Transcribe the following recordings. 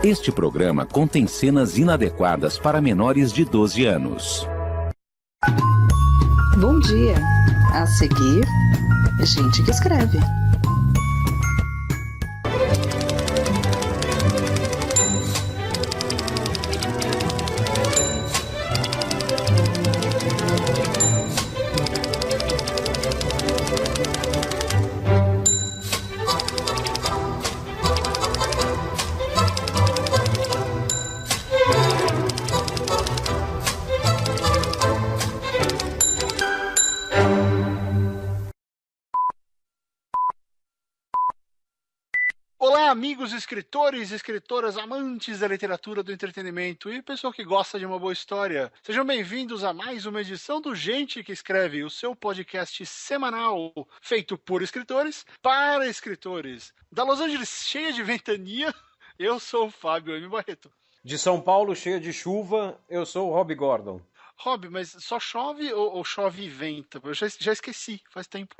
Este programa contém cenas inadequadas para menores de 12 anos. Bom dia. A seguir, gente que escreve. Olá, amigos escritores, escritoras, amantes da literatura, do entretenimento e pessoa que gosta de uma boa história. Sejam bem-vindos a mais uma edição do Gente que Escreve, o seu podcast semanal feito por escritores para escritores. Da Los Angeles cheia de ventania, eu sou o Fábio M. Barreto. De São Paulo cheia de chuva, eu sou o Rob Gordon. Rob, mas só chove ou chove e venta? Eu já esqueci, faz tempo.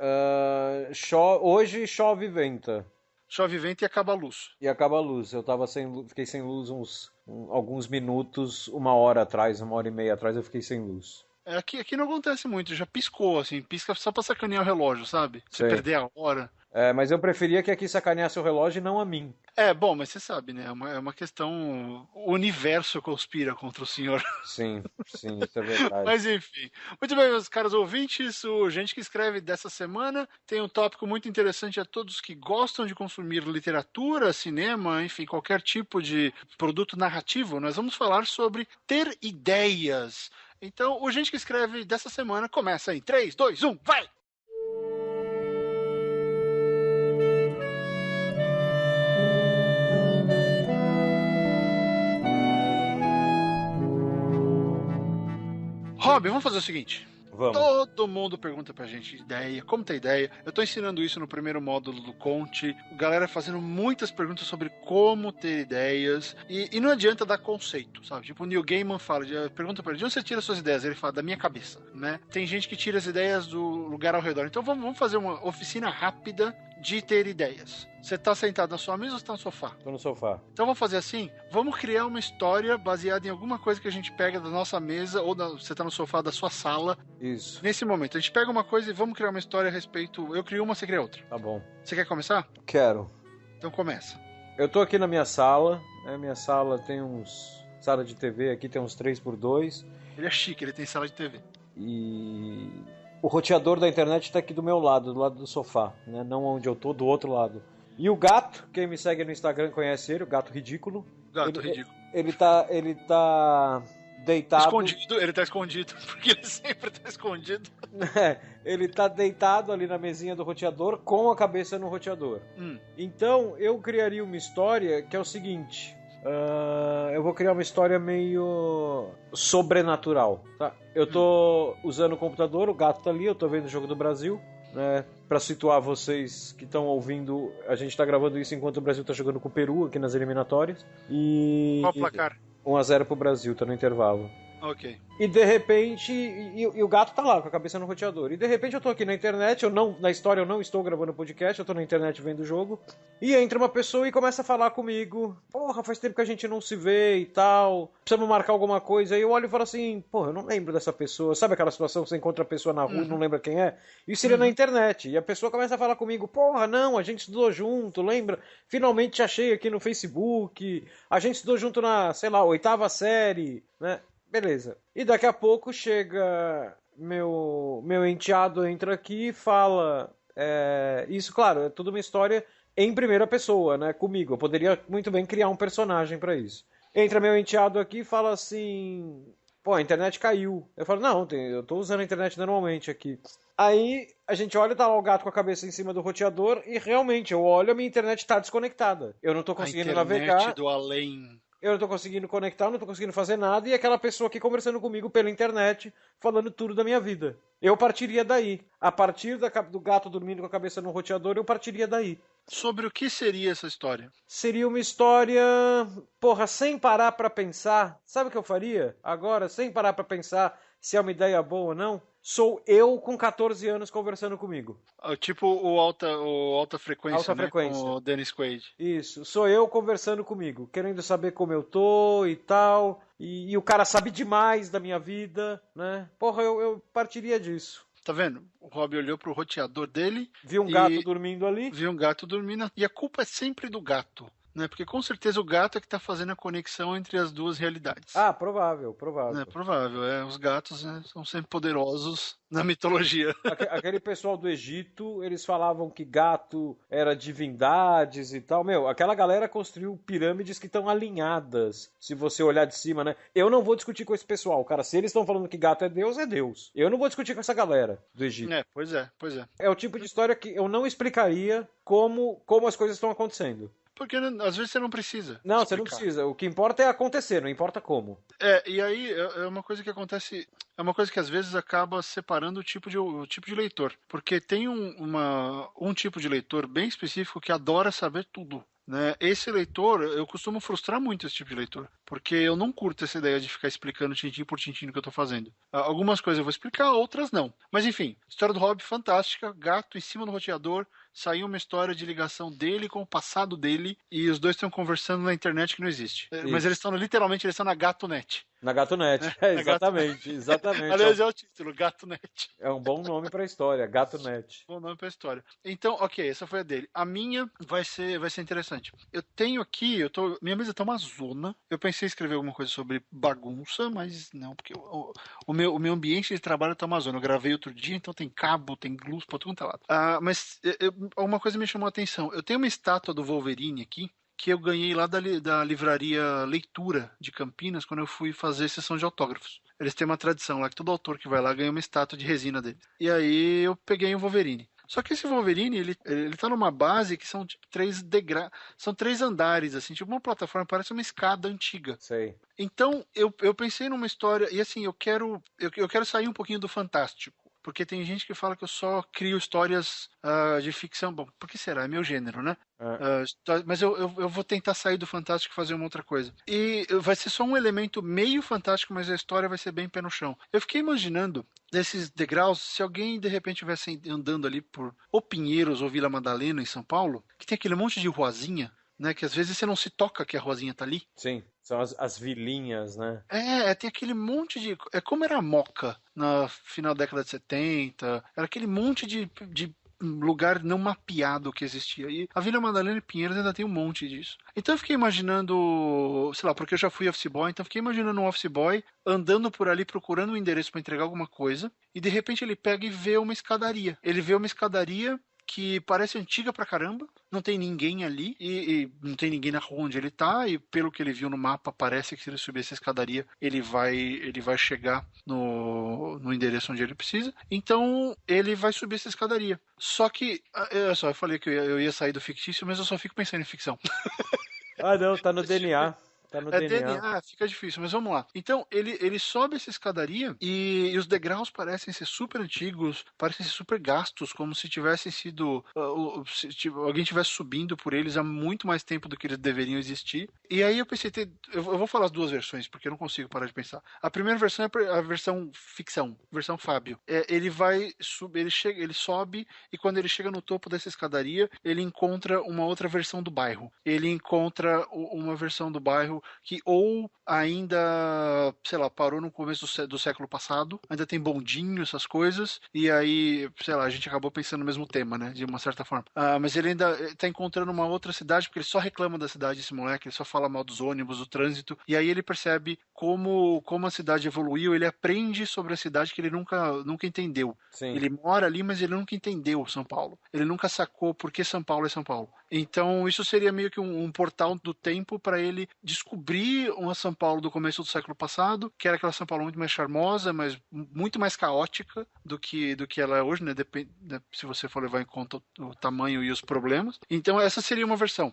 Hoje chove e venta. Chove, vento e acaba a luz. E acaba a luz. Eu fiquei sem luz alguns minutos, uma hora atrás, uma hora e meia atrás, eu fiquei sem luz. Aqui não acontece muito, já piscou, assim, pisca só pra sacanear o relógio, sabe? Você perder a hora. Mas eu preferia que aqui sacaneasse o relógio e não a mim. Bom, mas você sabe, né? É uma questão... O universo conspira contra o senhor. Sim, isso é verdade. Mas enfim. Muito bem, meus caros ouvintes, o Gente que Escreve dessa semana tem um tópico muito interessante a todos que gostam de consumir literatura, cinema, enfim, qualquer tipo de produto narrativo. Nós vamos falar sobre ter ideias. Então, o Gente que Escreve dessa semana começa em 3, 2, 1, vai! Rob, vamos fazer o seguinte. Vamos. Todo mundo pergunta pra gente ideia, como ter ideia. Eu tô ensinando isso no primeiro módulo do Conte. Galera fazendo muitas perguntas sobre como ter ideias. E não adianta dar conceito, sabe? Tipo, o Neil Gaiman pergunta pra ele, de onde você tira suas ideias? Ele fala, da minha cabeça, né? Tem gente que tira as ideias do lugar ao redor. Então vamos fazer uma oficina rápida de ter ideias. Você tá sentado na sua mesa ou você tá no sofá? Tô no sofá. Então vamos fazer assim? Vamos criar uma história baseada em alguma coisa que a gente pega da nossa mesa ou você tá no sofá da sua sala. Isso. Nesse momento, a gente pega uma coisa e vamos criar uma história a respeito... Eu crio uma, você cria outra. Tá bom. Você quer começar? Quero. Então começa. Eu tô aqui na minha sala, né? Minha sala tem sala de TV aqui tem uns 3x2. Ele é chique, ele tem sala de TV. E o roteador da internet tá aqui do meu lado, do lado do sofá, né? Não onde eu tô, do outro lado. E o gato, quem me segue no Instagram conhece ele, o gato ridículo. Ridículo. Ele tá deitado. Escondido, ele tá escondido, porque ele sempre tá escondido. Ele tá deitado ali na mesinha do roteador com a cabeça no roteador. Então, eu criaria uma história que é o seguinte... eu vou criar uma história meio sobrenatural, tá? Eu tô usando o computador, o gato tá ali, eu tô vendo o Jogo do Brasil, né? Pra situar vocês que estão ouvindo, a gente tá gravando isso enquanto o Brasil tá jogando com o Peru aqui nas eliminatórias. Qual o placar? 1-0 pro Brasil, tá no intervalo. Ok. E de repente, e o gato tá lá com a cabeça no roteador. E de repente eu tô aqui na internet, na história eu não estou gravando podcast, eu tô na internet vendo o jogo. E entra uma pessoa e começa a falar comigo. Porra, faz tempo que a gente não se vê e tal. Precisamos marcar alguma coisa. E eu olho e falo assim, porra, eu não lembro dessa pessoa. Sabe aquela situação que você encontra a pessoa na rua e não lembra quem é? Isso seria na internet. E a pessoa começa a falar comigo, porra, não, a gente estudou junto, lembra? Finalmente te achei aqui no Facebook. A gente estudou junto na, sei lá, 8ª série, né? Beleza. E daqui a pouco chega meu enteado, entra aqui e fala... Isso, claro, é tudo uma história em primeira pessoa, né? Comigo. Eu poderia muito bem criar um personagem pra isso. Entra meu enteado aqui e fala assim... Pô, a internet caiu. Eu falo, não, eu tô usando a internet normalmente aqui. Aí a gente olha e tá lá o gato com a cabeça em cima do roteador e realmente, eu olho, a minha internet tá desconectada. Eu não tô conseguindo navegar. A internet do além... Eu não tô conseguindo conectar, não tô conseguindo fazer nada, e aquela pessoa aqui conversando comigo pela internet, falando tudo da minha vida. Eu partiria daí. A partir do gato dormindo com a cabeça no roteador, eu partiria daí. Sobre o que seria essa história? Seria uma história... Porra, sem parar pra pensar. Sabe o que eu faria? Agora, sem parar pra pensar, se é uma ideia boa ou não, sou eu com 14 anos conversando comigo. Tipo o alta frequência, Alta né? Frequência. Com o Dennis Quaid. Isso, sou eu conversando comigo, querendo saber como eu tô e tal. E o cara sabe demais da minha vida, né? Porra, eu partiria disso. Tá vendo? O Rob olhou pro roteador dele. Vi um gato dormindo ali. Viu um gato dormindo. E a culpa é sempre do gato. Né? Porque com certeza o gato é que tá fazendo a conexão entre as duas realidades. Ah, provável. É provável, os gatos, né, são sempre poderosos na mitologia. Aquele pessoal do Egito, eles falavam que gato era divindades e tal. Meu, aquela galera construiu pirâmides que estão alinhadas, se você olhar de cima, né? Eu não vou discutir com esse pessoal, cara. Se eles estão falando que gato é Deus, é Deus. Eu não vou discutir com essa galera do Egito. Pois é. É o tipo de história que eu não explicaria como as coisas estão acontecendo. Porque às vezes você não precisa. Não, explicar. você não precisa. O que importa é acontecer, não importa como. E aí é uma coisa que acontece. É uma coisa que às vezes acaba separando o tipo de leitor. Porque tem um tipo de leitor bem específico que adora saber tudo. Né? Esse leitor, eu costumo frustrar muito esse tipo de leitor, porque eu não curto essa ideia de ficar explicando tintim por tintim o que eu tô fazendo. Algumas coisas eu vou explicar, outras não. Mas enfim, história do Hobbit fantástica, gato em cima do roteador, saiu uma história de ligação dele com o passado dele, e os dois estão conversando na internet que não existe. Mas eles estão literalmente na GatoNet. Na GatoNet, exatamente. Aliás, é o título, GatoNet. É um bom nome pra história, GatoNet. Bom nome pra história. Então, ok, essa foi a dele. A minha vai ser interessante. Eu tenho aqui, minha mesa tá uma zona. Eu pensei em escrever alguma coisa sobre bagunça, mas não, porque o meu ambiente de trabalho tá uma zona. Eu gravei outro dia, então tem cabo, tem luz pra tudo quanto é lado. Mas uma coisa me chamou a atenção. Eu tenho uma estátua do Wolverine aqui, que eu ganhei lá da livraria Leitura de Campinas, quando eu fui fazer sessão de autógrafos. Eles têm uma tradição lá, que todo autor que vai lá ganha uma estátua de resina dele. E aí eu peguei um Wolverine. Só que esse Wolverine, ele tá numa base que são tipo 3 são 3 andares, assim, tipo uma plataforma, parece uma escada antiga. Sei. Então, eu pensei numa história, e assim, eu quero sair um pouquinho do fantástico. Porque tem gente que fala que eu só crio histórias de ficção. Bom, por que será? É meu gênero, né? Mas eu vou tentar sair do fantástico e fazer uma outra coisa. E vai ser só um elemento meio fantástico, mas a história vai ser bem pé no chão. Eu fiquei imaginando desses degraus, se alguém de repente estivesse andando ali por ou Pinheiros ou Vila Madalena, em São Paulo, que tem aquele monte de ruazinha, né? Que às vezes você não se toca que a ruazinha tá ali. Sim, são as vilinhas, né? Tem aquele monte de... É como era a Moca na final da década de 70. Era aquele monte de lugar não mapeado que existia. E a Vila Madalena e Pinheiros ainda tem um monte disso. Então eu fiquei imaginando, sei lá, porque eu já fui office boy, então eu fiquei imaginando um office boy andando por ali procurando um endereço para entregar alguma coisa, e de repente ele pega e vê uma escadaria. Ele vê uma escadaria que parece antiga pra caramba, não tem ninguém ali, e não tem ninguém na rua onde ele tá, e pelo que ele viu no mapa, parece que se ele subir essa escadaria, ele vai chegar no endereço onde ele precisa, então ele vai subir essa escadaria. Só que, eu falei que eu ia sair do fictício, mas eu só fico pensando em ficção. Ah, não, tá no DNA. Tá no DNA. Fica difícil, mas vamos lá. Então, ele sobe essa escadaria e os degraus parecem ser super antigos, parecem ser super gastos, como se tivessem sido... alguém estivesse subindo por eles há muito mais tempo do que eles deveriam existir. E aí eu pensei, eu vou falar as duas versões, porque eu não consigo parar de pensar. A primeira versão é a versão ficção, versão Fábio. Ele sobe, e quando ele chega no topo dessa escadaria, ele encontra uma outra versão do bairro. Ele encontra uma versão do bairro que ou ainda, sei lá, parou no começo do século passado, ainda tem bondinho, essas coisas, e aí, sei lá, a gente acabou pensando no mesmo tema, né, de uma certa forma. Mas ele ainda tá encontrando uma outra cidade, porque ele só reclama da cidade, esse moleque, ele só fala mal dos ônibus, do trânsito, e aí ele percebe como a cidade evoluiu, ele aprende sobre a cidade que ele nunca entendeu. Sim. Ele mora ali, mas ele nunca entendeu São Paulo. Ele nunca sacou por que São Paulo é São Paulo. Então, isso seria meio que um portal do tempo para ele descobrir uma São Paulo do começo do século passado, que era aquela São Paulo muito mais charmosa, mas muito mais caótica do que ela é hoje, né? Depende, se você for levar em conta o tamanho e os problemas. Então, essa seria uma versão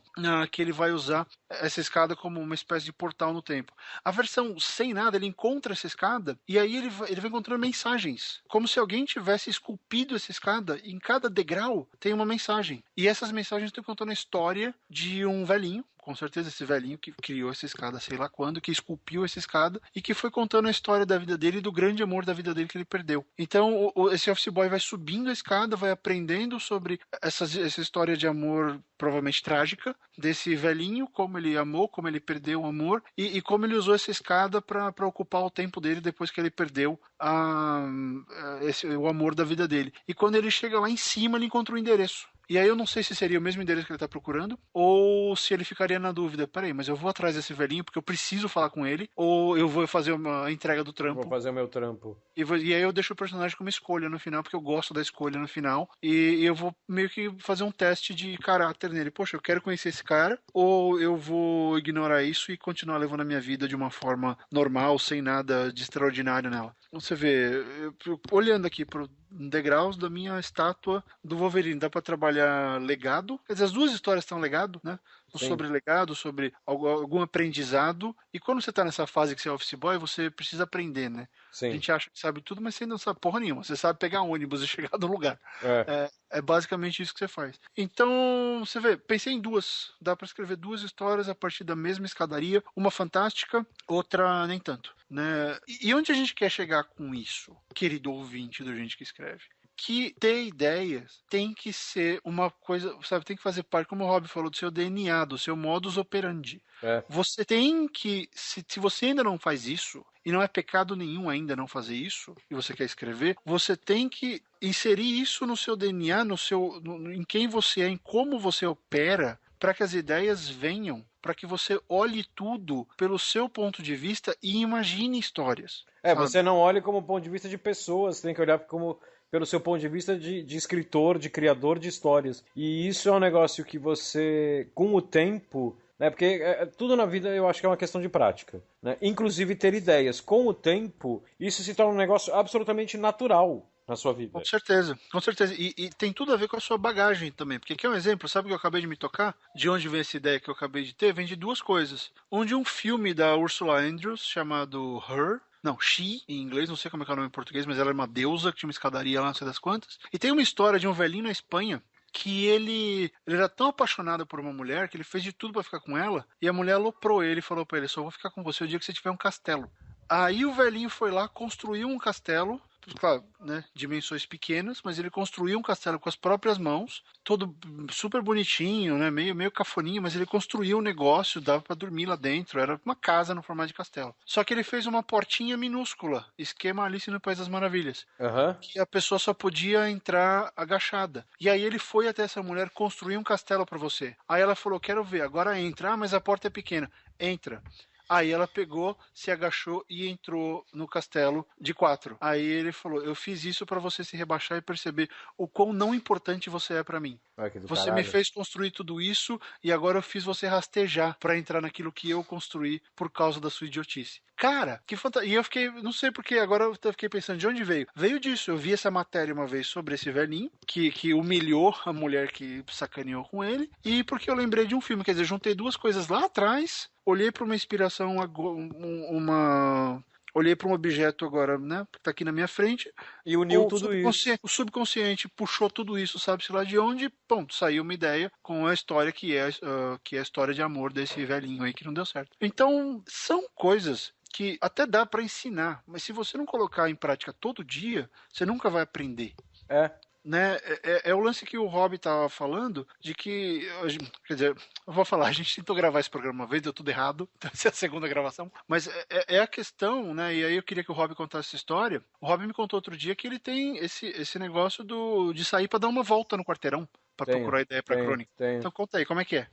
que ele vai usar essa escada como uma espécie de portal no tempo. A versão sem nada, ele encontra essa escada e aí ele vai encontrando mensagens, como se alguém tivesse esculpido essa escada, e em cada degrau tem uma mensagem. E essas mensagens estão contando a história de um velhinho com certeza esse velhinho que criou essa escada, sei lá quando, que esculpiu essa escada e que foi contando a história da vida dele e do grande amor da vida dele que ele perdeu. Então, esse office boy vai subindo a escada, vai aprendendo sobre essa história de amor provavelmente trágica desse velhinho, como ele amou, como ele perdeu o amor e como ele usou essa escada para ocupar o tempo dele depois que ele perdeu o amor da vida dele. E quando ele chega lá em cima, ele encontra o endereço. E aí eu não sei se seria o mesmo endereço que ele está procurando, ou se ele ficaria na dúvida, peraí, mas eu vou atrás desse velhinho porque eu preciso falar com ele, ou eu vou fazer uma entrega do trampo. Vou fazer o meu trampo. E aí eu deixo o personagem como escolha no final, porque eu gosto da escolha no final, e eu vou meio que fazer um teste de caráter nele. Poxa, eu quero conhecer esse cara, ou eu vou ignorar isso e continuar levando a minha vida de uma forma normal, sem nada de extraordinário nela. Você vê, olhando aqui pro degraus da minha estátua do Wolverine, dá pra trabalhar legado, quer dizer, as duas histórias estão legado, né? Sobre legado, sobre algum aprendizado, e quando você tá nessa fase que você é office boy, você precisa aprender, né? Sim. A gente acha que sabe tudo, mas você não sabe porra nenhuma, você sabe pegar um ônibus e chegar no lugar. É basicamente isso que você faz. Então, você vê, pensei em duas, dá pra escrever duas histórias a partir da mesma escadaria, uma fantástica, outra nem tanto. Né? E onde a gente quer chegar com isso, querido ouvinte do Gente que Escreve? Que ter ideias tem que ser uma coisa, sabe, tem que fazer parte, como o Rob falou, do seu DNA, do seu modus operandi. Você tem que, se você ainda não faz isso, e não é pecado nenhum ainda não fazer isso, e você quer escrever, você tem que inserir isso no seu DNA, em quem você é, em como você opera, para que as ideias venham, para que você olhe tudo pelo seu ponto de vista e imagine histórias. Você não olha como ponto de vista de pessoas, você tem que olhar pelo seu ponto de vista de escritor, de criador de histórias. E isso é um negócio que você, com o tempo, né, porque tudo na vida eu acho que é uma questão de prática, né? Inclusive ter ideias. Com o tempo, isso se torna um negócio absolutamente natural na sua vida. Com certeza, com certeza. E tem tudo a ver com a sua bagagem também. Porque aqui é um exemplo, sabe o que eu acabei de me tocar? De onde vem essa ideia que eu acabei de ter? Vem de duas coisas. Um de um filme da Ursula Andrews chamado Her. Não, She, em inglês, não sei como é que é o nome em português, mas ela é uma deusa que tinha uma escadaria lá, não sei das quantas. E tem uma história de um velhinho na Espanha que ele era tão apaixonado por uma mulher que ele fez de tudo pra ficar com ela, e a mulher aloprou ele e falou pra ele, só vou ficar com você o dia que você tiver um castelo. Aí o velhinho foi lá, construiu um castelo, claro, né, dimensões pequenas, mas ele construiu um castelo com as próprias mãos, todo super bonitinho, né, meio cafoninho, mas ele construiu um negócio, dava pra dormir lá dentro, era uma casa no formato de castelo. Só que ele fez uma portinha minúscula, esquema Alice no País das Maravilhas, que a pessoa só podia entrar agachada. E aí ele foi até essa mulher construir um castelo pra você. Aí ela falou, quero ver, agora entra, mas a porta é pequena. Entra. Aí ela pegou, se agachou e entrou no castelo de 4. Aí ele falou, eu fiz isso pra você se rebaixar e perceber o quão não importante você é pra mim. Você me fez construir tudo isso e agora eu fiz você rastejar pra entrar naquilo que eu construí por causa da sua idiotice. Cara, que fantástico. E eu fiquei, não sei porque, agora eu fiquei pensando de onde veio. Veio disso, eu vi essa matéria uma vez sobre esse velhinho que humilhou a mulher que sacaneou com ele, e porque eu lembrei de um filme, quer dizer, juntei duas coisas lá atrás, olhei para uma inspiração, olhei para um objeto agora, né, que tá aqui na minha frente, e uniu tudo isso. O subconsciente puxou tudo isso, sabe-se lá de onde, ponto, saiu uma ideia com a história que é a história de amor desse velhinho aí que não deu certo. Então, são coisas que até dá para ensinar, mas se você não colocar em prática todo dia, você nunca vai aprender. Né? É o lance que o Rob tava falando, de que, quer dizer, eu vou falar, a gente tentou gravar esse programa uma vez, deu tudo errado, então essa é a segunda gravação, mas é a questão, né, e aí eu queria que o Rob contasse essa história. O Rob me contou outro dia que ele tem esse negócio de sair para dar uma volta no quarteirão, para procurar ideia para crônica. Então conta aí, como é que é?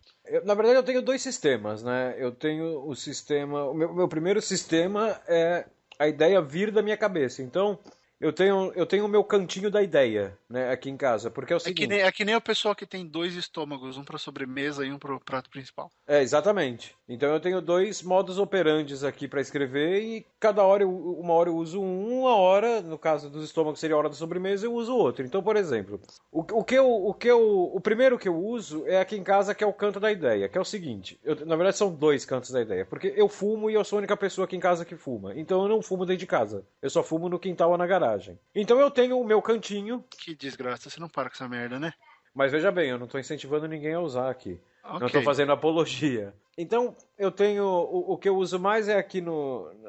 Na verdade eu tenho dois sistemas, né, eu tenho o sistema, o meu primeiro sistema é a ideia vir da minha cabeça, então eu tenho o meu cantinho da ideia, né, aqui em casa, porque é o seguinte... É que nem o pessoal que tem 2 estômagos, um para sobremesa e um para o prato principal. Exatamente. Então eu tenho 2 modus operandes aqui para escrever e cada hora, uma hora eu uso uma hora, no caso dos estômagos seria a hora da sobremesa, eu uso outro. Então, por exemplo, o primeiro que eu uso é aqui em casa, que é o canto da ideia, que é o seguinte, na verdade são 2 cantos da ideia, porque eu fumo e eu sou a única pessoa aqui em casa que fuma. Então eu não fumo dentro de casa, eu só fumo no quintal ou na garagem. Então eu tenho o meu cantinho. Que desgraça, você não para com essa merda, né? Mas veja bem, eu não estou incentivando ninguém a usar aqui. Não estou fazendo apologia. Então, eu tenho... O que eu uso mais é aqui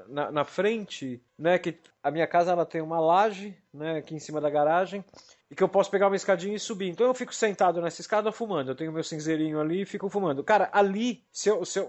na frente, né? Que a minha casa ela tem uma laje, né? Aqui em cima da garagem. E que eu posso pegar uma escadinha e subir. Então eu fico sentado nessa escada fumando. Eu tenho meu cinzeirinho ali e fico fumando. Cara, ali,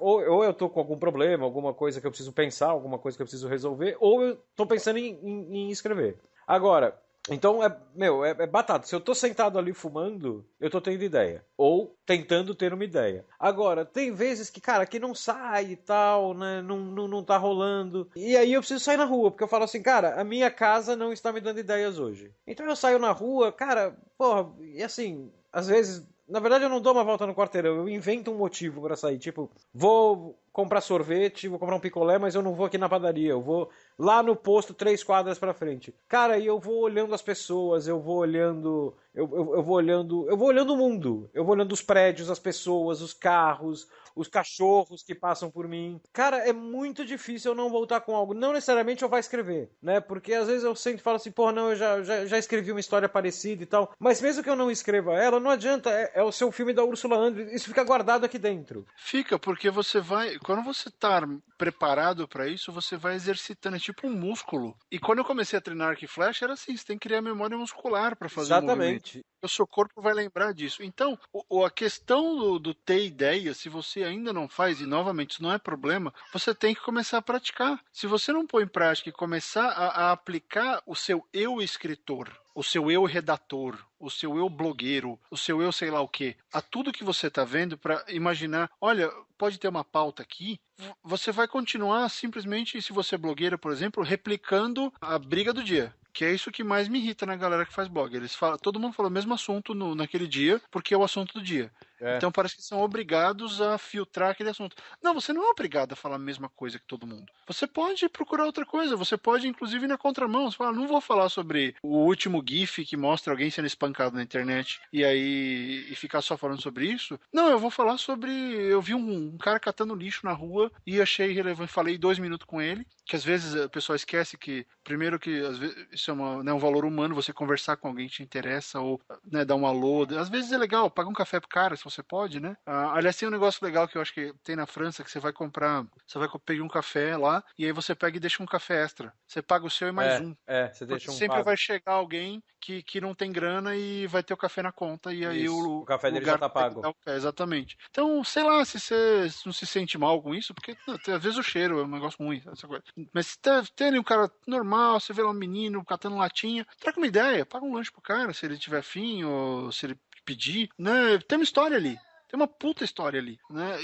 ou eu tô com algum problema, alguma coisa que eu preciso pensar, alguma coisa que eu preciso resolver, ou eu tô pensando em escrever. Agora... Então, é batata. Se eu tô sentado ali fumando, eu tô tendo ideia. Ou tentando ter uma ideia. Agora, tem vezes que, cara, que não sai e tal, né? Não tá rolando. E aí eu preciso sair na rua, porque eu falo assim, cara, a minha casa não está me dando ideias hoje. Então eu saio na rua, cara, porra, e assim, às vezes... Na verdade, eu não dou uma volta no quarteirão, eu invento um motivo pra sair. Tipo, vou comprar sorvete, vou comprar um picolé, mas eu não vou aqui na padaria. Eu vou lá no posto 3 quadras pra frente. Cara, e eu vou olhando as pessoas, eu vou olhando... Eu vou olhando o mundo. Eu vou olhando os prédios, as pessoas, os carros, os cachorros que passam por mim. Cara, é muito difícil eu não voltar com algo. Não necessariamente eu vou escrever, né? Porque às vezes eu sempre falo assim, porra, não, eu já escrevi uma história parecida e tal. Mas mesmo que eu não escreva ela, não adianta. É o seu filme da Ursula Andress. Isso fica guardado aqui dentro. Fica, porque você vai... Quando você tá preparado pra isso, você vai exercitando. É tipo um músculo. E quando eu comecei a treinar arco e flecha, era assim, você tem que criar memória muscular pra fazer o movimento. O seu corpo vai lembrar disso. Então, a questão do ter ideia, se você ainda não faz, e novamente isso não é problema, você tem que começar a praticar. Se você não põe em prática e começar a aplicar o seu eu escritor, o seu eu redator, o seu eu blogueiro, o seu eu sei lá o quê, a tudo que você está vendo para imaginar, olha, pode ter uma pauta aqui, você vai continuar simplesmente, se você é blogueira, por exemplo, replicando a briga do dia. Que é isso que mais me irrita na galera que faz blog. Eles falam, todo mundo fala o mesmo assunto naquele dia, porque é o assunto do dia. Então parece que são obrigados a filtrar aquele assunto. Não, você não é obrigado a falar a mesma coisa que todo mundo. Você pode procurar outra coisa. Você pode, inclusive, ir na contramão. Você fala, não vou falar sobre o último GIF que mostra alguém sendo espancado na internet e ficar só falando sobre isso. Não, eu vou falar sobre... Eu vi um cara catando lixo na rua e achei relevante. Falei 2 minutos com ele, que às vezes o pessoal esquece que, primeiro que às vezes, isso é um valor humano, você conversar com alguém que te interessa ou, né, dar um alô. Às vezes é legal, paga um café pro cara, se você pode, né? Aliás, tem um negócio legal que eu acho que tem na França, que você vai pegar um café lá e aí você pega e deixa um café extra. Você paga o seu e mais um. Você deixa um sempre pago. vai chegar alguém que não tem grana e vai ter o café na conta e aí o café dele já tá pago. Exatamente. Então, sei lá, se você não se sente mal com isso, porque às vezes o cheiro é um negócio ruim, essa coisa. Mas se tem ali um cara normal, você vê lá um menino catando latinha, troca uma ideia, paga um lanche pro cara, se ele tiver afim ou se ele pedir, né? Tem uma história ali. Tem uma puta história ali, né?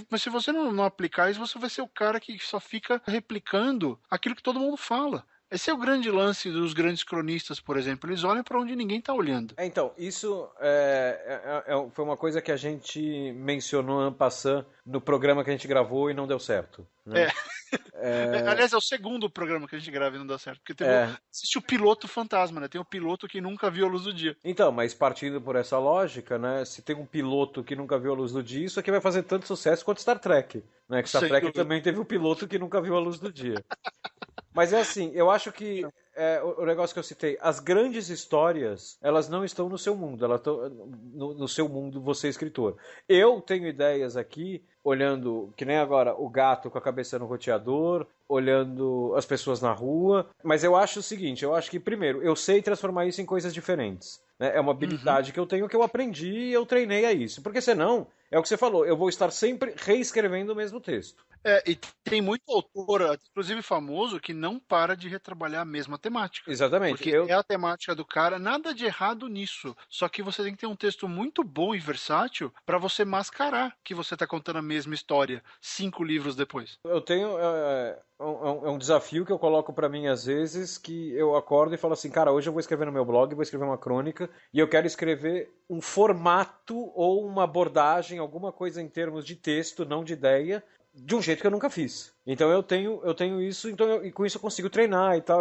Mas se você não aplicar isso, você vai ser o cara que só fica replicando aquilo que todo mundo fala. Esse é o grande lance dos grandes cronistas, por exemplo. Eles olham para onde ninguém está olhando. Então, isso foi uma coisa que a gente mencionou en passant no programa que a gente gravou e não deu certo. Né? Aliás, é o segundo programa que a gente grava e não deu certo. Porque existe o piloto fantasma, né? Tem o piloto que nunca viu a luz do dia. Então, mas partindo por essa lógica, né? Se tem um piloto que nunca viu a luz do dia, isso aqui vai fazer tanto sucesso quanto Star Trek. Né? Que Star Trek também teve um piloto que nunca viu a luz do dia. Mas é assim, eu acho que o negócio que eu citei, as grandes histórias, elas não estão no seu mundo, elas estão no seu mundo, você escritor. Eu tenho ideias aqui, olhando, que nem agora, o gato com a cabeça no roteador, olhando as pessoas na rua, mas eu acho o seguinte, eu acho que, primeiro, eu sei transformar isso em coisas diferentes. Né? É uma habilidade que eu tenho, que eu aprendi e eu treinei a isso. Porque senão, é o que você falou, eu vou estar sempre reescrevendo o mesmo texto. E tem muito autor, inclusive famoso, que não para de retrabalhar a mesma temática. Exatamente. Porque é a temática do cara, nada de errado nisso. Só que você tem que ter um texto muito bom e versátil para você mascarar que você está contando a mesma história 5 livros depois. Eu tenho... É um desafio que eu coloco pra mim às vezes, que eu acordo e falo assim, cara, hoje eu vou escrever no meu blog, vou escrever uma crônica, e eu quero escrever um formato ou uma abordagem, alguma coisa em termos de texto, não de ideia, de um jeito que eu nunca fiz. Então eu tenho isso, e com isso eu consigo treinar e tal.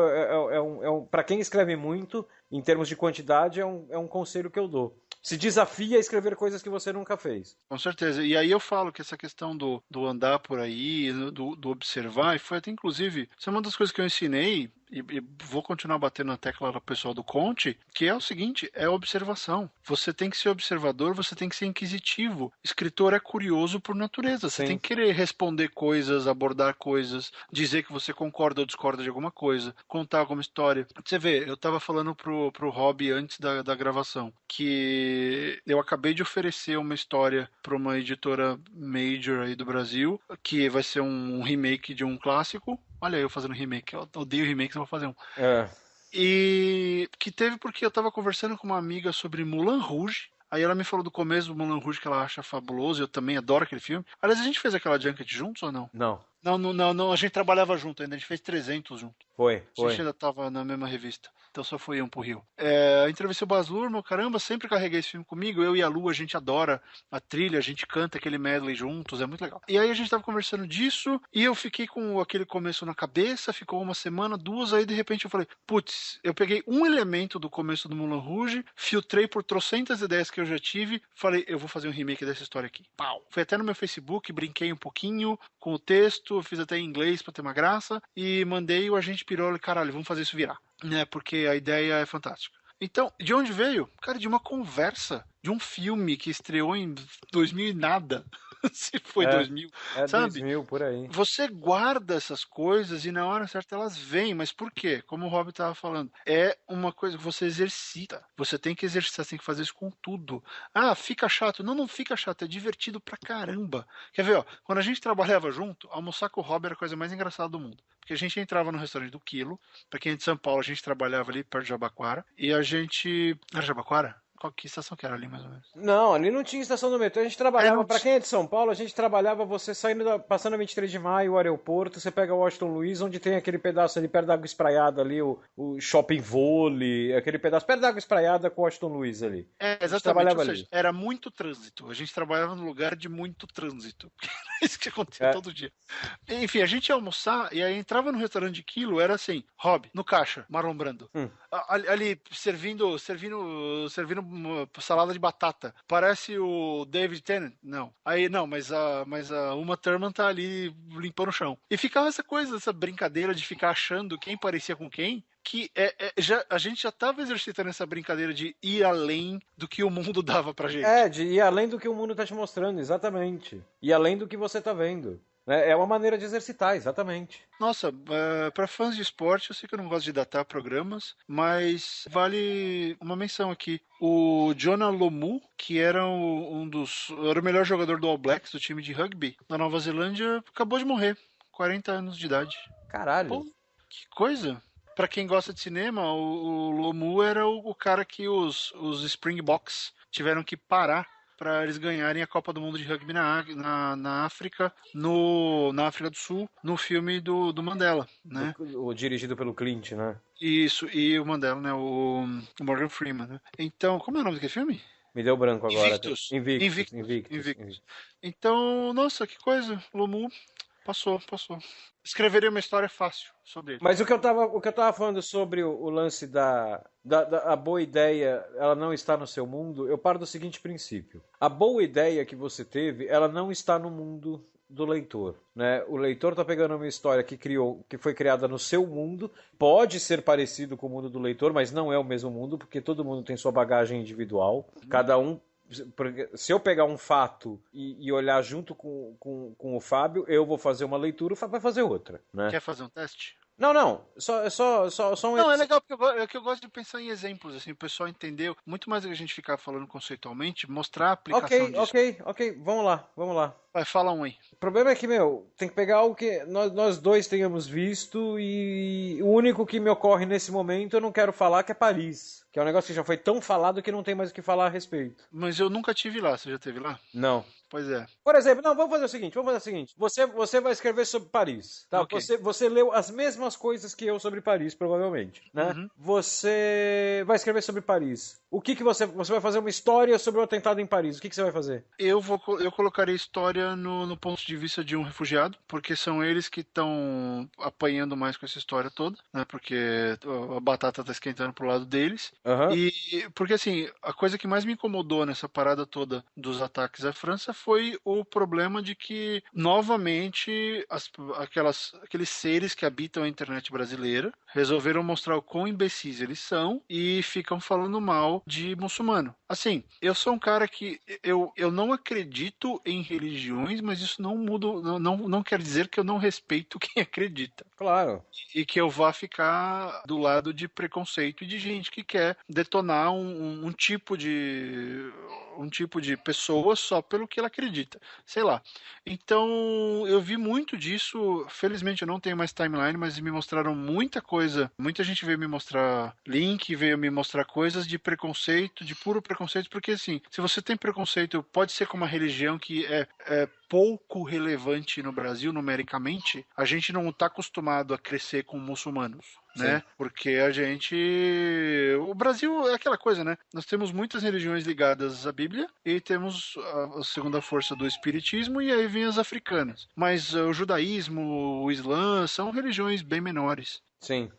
Para quem escreve muito, em termos de quantidade, é um conselho que eu dou. Se desafia a escrever coisas que você nunca fez. Com certeza. E aí eu falo que essa questão do andar por aí, do observar, e foi até inclusive, isso é uma das coisas que eu ensinei, e vou continuar batendo na tecla do pessoal do Conte, que é o seguinte, é observação. Você tem que ser observador, você tem que ser inquisitivo. Escritor é curioso por natureza. Você tem que querer responder coisas, abordar coisas, dizer que você concorda ou discorda de alguma coisa, contar alguma história. Você vê, eu tava falando pro Rob antes da gravação, que eu acabei de oferecer uma história para uma editora major aí do Brasil, que vai ser um remake de um clássico. Olha eu fazendo remake, eu odeio remake, eu vou fazer um. E que teve porque eu tava conversando com uma amiga sobre Moulin Rouge. Aí ela me falou do começo do Moulin Rouge que ela acha fabuloso, eu também adoro aquele filme. Aliás, a gente fez aquela junket juntos ou não? Não. Não, a gente trabalhava junto ainda, a gente fez 300 junto. Foi. A gente ainda tava na mesma revista. Então só foi um pro Rio. Entrevistei o Baz Luhrmann, caramba, sempre carreguei esse filme comigo. Eu e a Lu, a gente adora a trilha, a gente canta aquele medley juntos, é muito legal. E aí a gente tava conversando disso, e eu fiquei com aquele começo na cabeça, ficou uma semana, duas, aí de repente eu falei, putz, eu peguei um elemento do começo do Moulin Rouge, filtrei por trocentas ideias que eu já tive, falei, eu vou fazer um remake dessa história aqui. Pau! Fui até no meu Facebook, brinquei um pouquinho com o texto, fiz até em inglês pra ter uma graça, e mandei o agente pirou, caralho, vamos fazer isso virar. Né, porque a ideia é fantástica. Então, de onde veio? Cara, de uma conversa, de um filme que estreou em 2000 e nada. Se foi 2000, sabe? 2000, por aí. Você guarda essas coisas e na hora certa elas vêm, mas por quê? Como o Rob estava falando, é uma coisa que você exercita. Você tem que exercitar, você tem que fazer isso com tudo. Ah, fica chato. Não fica chato, é divertido pra caramba. Quer ver, ó, quando a gente trabalhava junto, almoçar com o Rob era a coisa mais engraçada do mundo. Porque a gente entrava no restaurante do Quilo, pra quem é de São Paulo, a gente trabalhava ali perto de Jabaquara, e a gente... Era Jabaquara? Que estação que era ali, mais ou menos? Não, ali não tinha estação do metrô. A gente trabalhava, pra quem é de São Paulo, a gente trabalhava você passando a 23 de maio, o aeroporto, você pega o Washington Luiz, onde tem aquele pedaço ali perto da Água Espraiada ali, o shopping vôlei, aquele pedaço perto da Água Espraiada com o Washington Luiz ali. Exatamente, ou seja, era muito trânsito. A gente trabalhava num lugar de muito trânsito. Era isso que acontecia todo dia. Enfim, a gente ia almoçar e aí entrava no restaurante de Quilo, era assim, Rob, no caixa, Marlon Brando. Ali, servindo uma salada de batata. Parece o David Tennant? Não. Aí, não, mas a Uma Thurman tá ali limpando o chão. E ficava essa coisa, essa brincadeira de ficar achando quem parecia com quem, que a gente já estava exercitando essa brincadeira de ir além do que o mundo dava pra gente. De ir além do que o mundo tá te mostrando, exatamente. E além do que você tá vendo. É uma maneira de exercitar, exatamente. Nossa, para fãs de esporte, eu sei que eu não gosto de datar programas, mas vale uma menção aqui. O Jonah Lomu, que era era o melhor jogador do All Blacks, do time de rugby, da Nova Zelândia, acabou de morrer. 40 anos de idade. Caralho. Pô, que coisa. Pra quem gosta de cinema, o Lomu era o cara que os Springboks tiveram que parar para eles ganharem a Copa do Mundo de Rugby na África, na África do Sul, no filme do Mandela, né? O dirigido pelo Clint, né? Isso, e o Mandela, né? O Morgan Freeman, né? Então, como é o nome daquele filme? Me deu branco agora. Invictus. Então, nossa, que coisa, Lomu passou. Escreveria uma história fácil sobre ele. Mas o que eu tava falando sobre o lance da boa ideia, ela não está no seu mundo, eu paro do seguinte princípio. A boa ideia que você teve, ela não está no mundo do leitor, né? O leitor tá pegando uma história que foi criada no seu mundo, pode ser parecido com o mundo do leitor, mas não é o mesmo mundo, porque todo mundo tem sua bagagem individual, cada um. Se eu pegar um fato e olhar junto com o Fábio, eu vou fazer uma leitura, o Fábio vai fazer outra, né? Quer fazer um teste? Não. Só um... Não, é legal porque eu gosto de pensar em exemplos, assim, o pessoal entendeu. Muito mais do que a gente ficar falando conceitualmente, mostrar a aplicação disso. Ok. Vamos lá. Vai, fala um aí. O problema é que, tem que pegar algo que nós dois tenhamos visto e o único que me ocorre nesse momento eu não quero falar, que é Paris. Que é um negócio que já foi tão falado que não tem mais o que falar a respeito. Mas eu nunca tive lá, você já teve lá? Não. Pois é. Por exemplo, vamos fazer o seguinte. Você vai escrever sobre Paris, tá? Okay. Você leu as mesmas coisas que eu sobre Paris, provavelmente, né? Uhum. Você vai escrever sobre Paris. O que você vai fazer uma história sobre o atentado em Paris? O que você vai fazer? Eu colocaria história história no ponto de vista de um refugiado, porque são eles que estão apanhando mais com essa história toda, né? Porque a batata tá esquentando pro lado deles. Aham. E porque assim, a coisa que mais me incomodou nessa parada toda dos ataques à França foi o problema de que, novamente, aqueles seres que habitam a internet brasileira resolveram mostrar o quão imbecis eles são e ficam falando mal de muçulmano. Assim, eu sou um cara que eu não acredito em religiões, mas isso não muda, não quer dizer que eu não respeito quem acredita. Claro. E que eu vá ficar do lado de preconceito e de gente que quer detonar um tipo de pessoa só pelo que ela acredita. Sei lá. Então, eu vi muito disso. Felizmente eu não tenho mais timeline, mas me mostraram muita coisa. Muita gente veio me mostrar link, veio me mostrar coisas de preconceito, de puro preconceito, porque assim, se você tem preconceito, pode ser com uma religião que é pouco relevante no Brasil, numericamente, a gente não está acostumado a crescer com muçulmanos, né? Sim. Porque o Brasil é aquela coisa, né? Nós temos muitas religiões ligadas à Bíblia e temos a segunda força do espiritismo e aí vem as africanas. Mas o judaísmo, o islã, são religiões bem menores. Sim.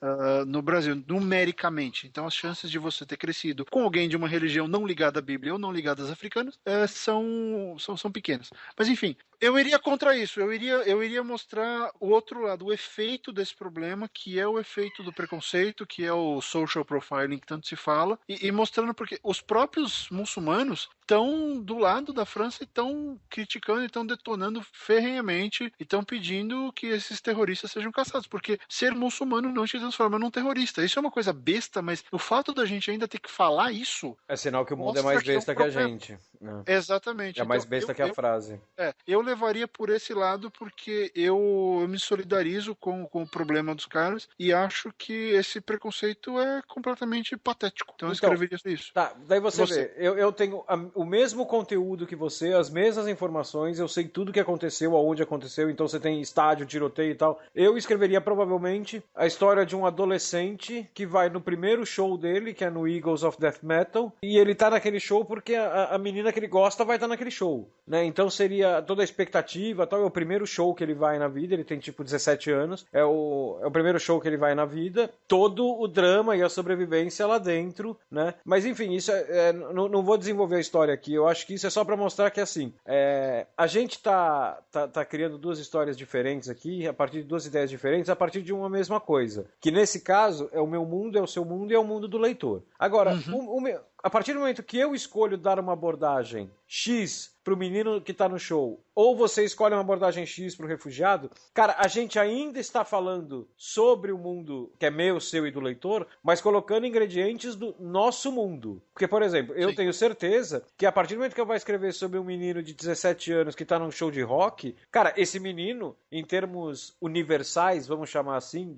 No Brasil, numericamente. Então, as chances de você ter crescido com alguém de uma religião não ligada à Bíblia ou não ligada às africanas são pequenas. Mas, enfim, eu iria contra isso. Eu iria mostrar o outro lado, o efeito desse problema, que é o efeito do preconceito, que é o social profiling que tanto se fala, e mostrando porque os próprios muçulmanos estão do lado da França e estão criticando e estão detonando ferrenhamente e estão pedindo que esses terroristas sejam caçados, porque ser muçulmano não te transforma num terrorista. Isso é uma coisa besta, mas o fato da gente ainda ter que falar isso É sinal que o mundo é mostra mais besta que a problema. gente. Né? Exatamente. É mais Então, besta que a frase. eu levaria por esse lado porque eu me solidarizo com o problema dos caras e acho que esse preconceito é completamente patético. Então eu escreveria isso. Tá, daí você Você. vê, eu tenho o mesmo conteúdo que você, as mesmas informações, eu sei tudo que aconteceu, aonde aconteceu, então você tem estádio, tiroteio e tal. Eu escreveria provavelmente a história de um adolescente que vai no primeiro show dele, que é no Eagles of Death Metal, e ele tá naquele show porque a menina que ele gosta vai estar naquele show, né? Então seria toda a expectativa, tal, é o primeiro show que ele vai na vida, ele tem tipo 17 anos, é o primeiro show que ele vai na vida, todo o drama e a sobrevivência lá dentro, né? Mas enfim, isso não vou desenvolver a história aqui, eu acho que isso é só pra mostrar que assim, a gente tá criando duas histórias diferentes aqui, a partir de duas ideias diferentes, a partir de uma mesma coisa, que nesse caso é o meu mundo, é o seu mundo e é o mundo do leitor. Agora, a partir do momento que eu escolho dar uma abordagem X pro menino que tá no show, ou você escolhe uma abordagem X pro refugiado, cara, a gente ainda está falando sobre o mundo que é meu, seu e do leitor, mas colocando ingredientes do nosso mundo. Porque, por exemplo, eu tenho certeza que a partir do momento que eu vou escrever sobre um menino de 17 anos que tá num show de rock, cara, esse menino, em termos universais, vamos chamar assim,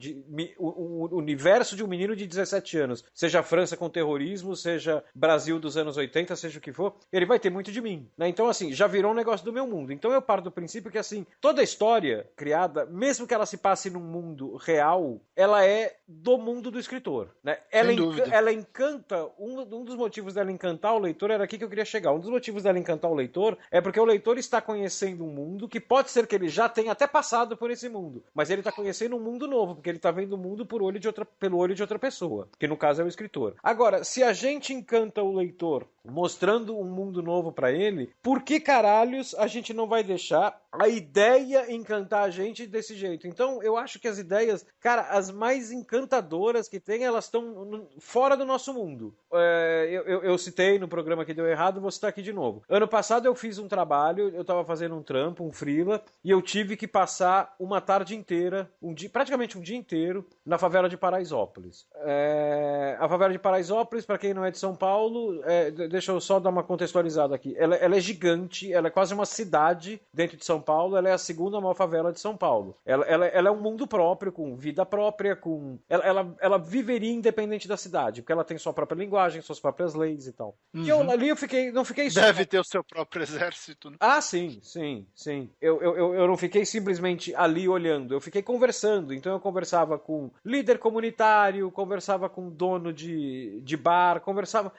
o universo de um menino de 17 anos, seja a França com terrorismo, seja Brasil dos anos 80, seja o que for, ele vai ter muito de mim, né? Então, assim, já virou um negócio do meu mundo. Então eu parto do princípio que, assim, toda história criada, mesmo que ela se passe num mundo real, ela é do mundo do escritor, né? Ela encanta, um dos motivos dela encantar o leitor era aqui que eu queria chegar. Um dos motivos dela encantar o leitor é porque o leitor está conhecendo um mundo que pode ser que ele já tenha até passado por esse mundo, mas ele está conhecendo um mundo novo, porque ele está vendo o mundo pelo olho de outra pessoa, que no caso é o escritor. Agora, se a gente encanta o leitor mostrando um mundo novo pra ele, por que caralhos a gente não vai deixar a ideia encantar a gente desse jeito? Então, eu acho que as ideias, cara, as mais encantadoras que tem, elas estão fora do nosso mundo. Eu citei no programa que deu errado, vou citar aqui de novo. Ano passado eu fiz um trabalho, eu tava fazendo um trampo, um freela, e eu tive que passar uma tarde inteira, praticamente um dia inteiro, na favela de Paraisópolis. A favela de Paraisópolis, pra quem não é de São Paulo, deixa eu só dar uma contextualizada aqui. Ela é gigante, ela é quase uma cidade dentro de São Paulo, ela é a segunda maior favela de São Paulo. Ela é um mundo próprio, com vida própria, ela viveria independente da cidade, porque ela tem sua própria linguagem, suas próprias leis e tal. E ali eu não fiquei só... Deve ter o seu próprio exército, né? Ah, sim. Eu não fiquei simplesmente ali olhando, eu fiquei conversando. Então eu conversava com líder comunitário, conversava com dono de bar,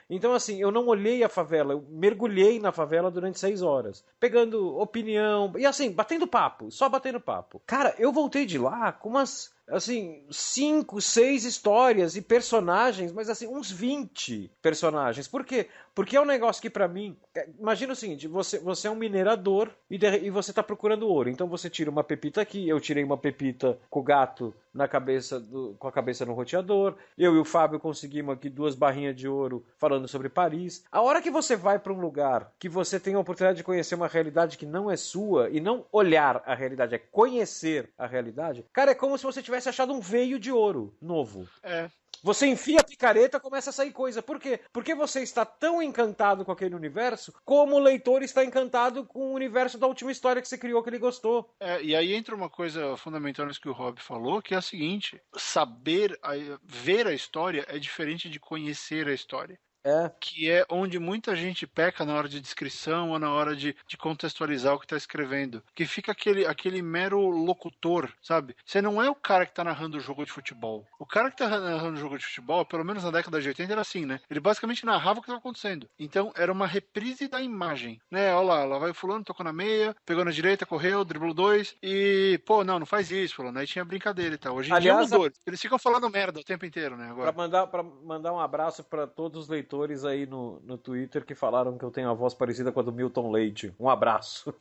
Então, assim, eu não olhei a favela, eu mergulhei na favela durante 6 horas, pegando opinião, e assim, batendo papo, só batendo papo. Cara, eu voltei de lá com umas, assim, 5, 6 histórias e personagens, mas assim, uns 20 personagens. Por quê? Porque é um negócio que pra mim, imagina o seguinte, você é um minerador e você tá procurando ouro, então você tira uma pepita aqui, eu tirei uma pepita com o gato na cabeça com a cabeça no roteador, eu e o Fábio conseguimos aqui 2 barrinhas de ouro falando sobre Paris. A hora que você vai pra um lugar que você tem a oportunidade de conhecer uma realidade que não é sua, e não olhar a realidade, é conhecer a realidade, cara, é como se você tivesse achado um veio de ouro novo. É. Você enfia a picareta, começa a sair coisa. Por quê? Porque você está tão encantado com aquele universo, como o leitor está encantado com o universo da última história que você criou, que ele gostou. E aí entra uma coisa fundamental nisso que o Rob falou, que é a seguinte: ver a história é diferente de conhecer a história. Que é onde muita gente peca na hora de descrição ou na hora de contextualizar o que está escrevendo. Que fica aquele mero locutor, sabe? Você não é o cara que está narrando o jogo de futebol. O cara que está narrando o jogo de futebol, pelo menos na década de 80, era assim, né? Ele basicamente narrava o que estava acontecendo. Então, era uma reprise da imagem, né? Olha lá vai o fulano, tocou na meia, pegou na direita, correu, driblou 2 e, pô, não faz isso, fulano. Aí tinha brincadeira e tal. Hoje em dia mudou. Eles ficam falando merda o tempo inteiro, né? Agora. Pra mandar um abraço para todos os leitores aí no Twitter que falaram que eu tenho a voz parecida com a do Milton Leite. Um abraço.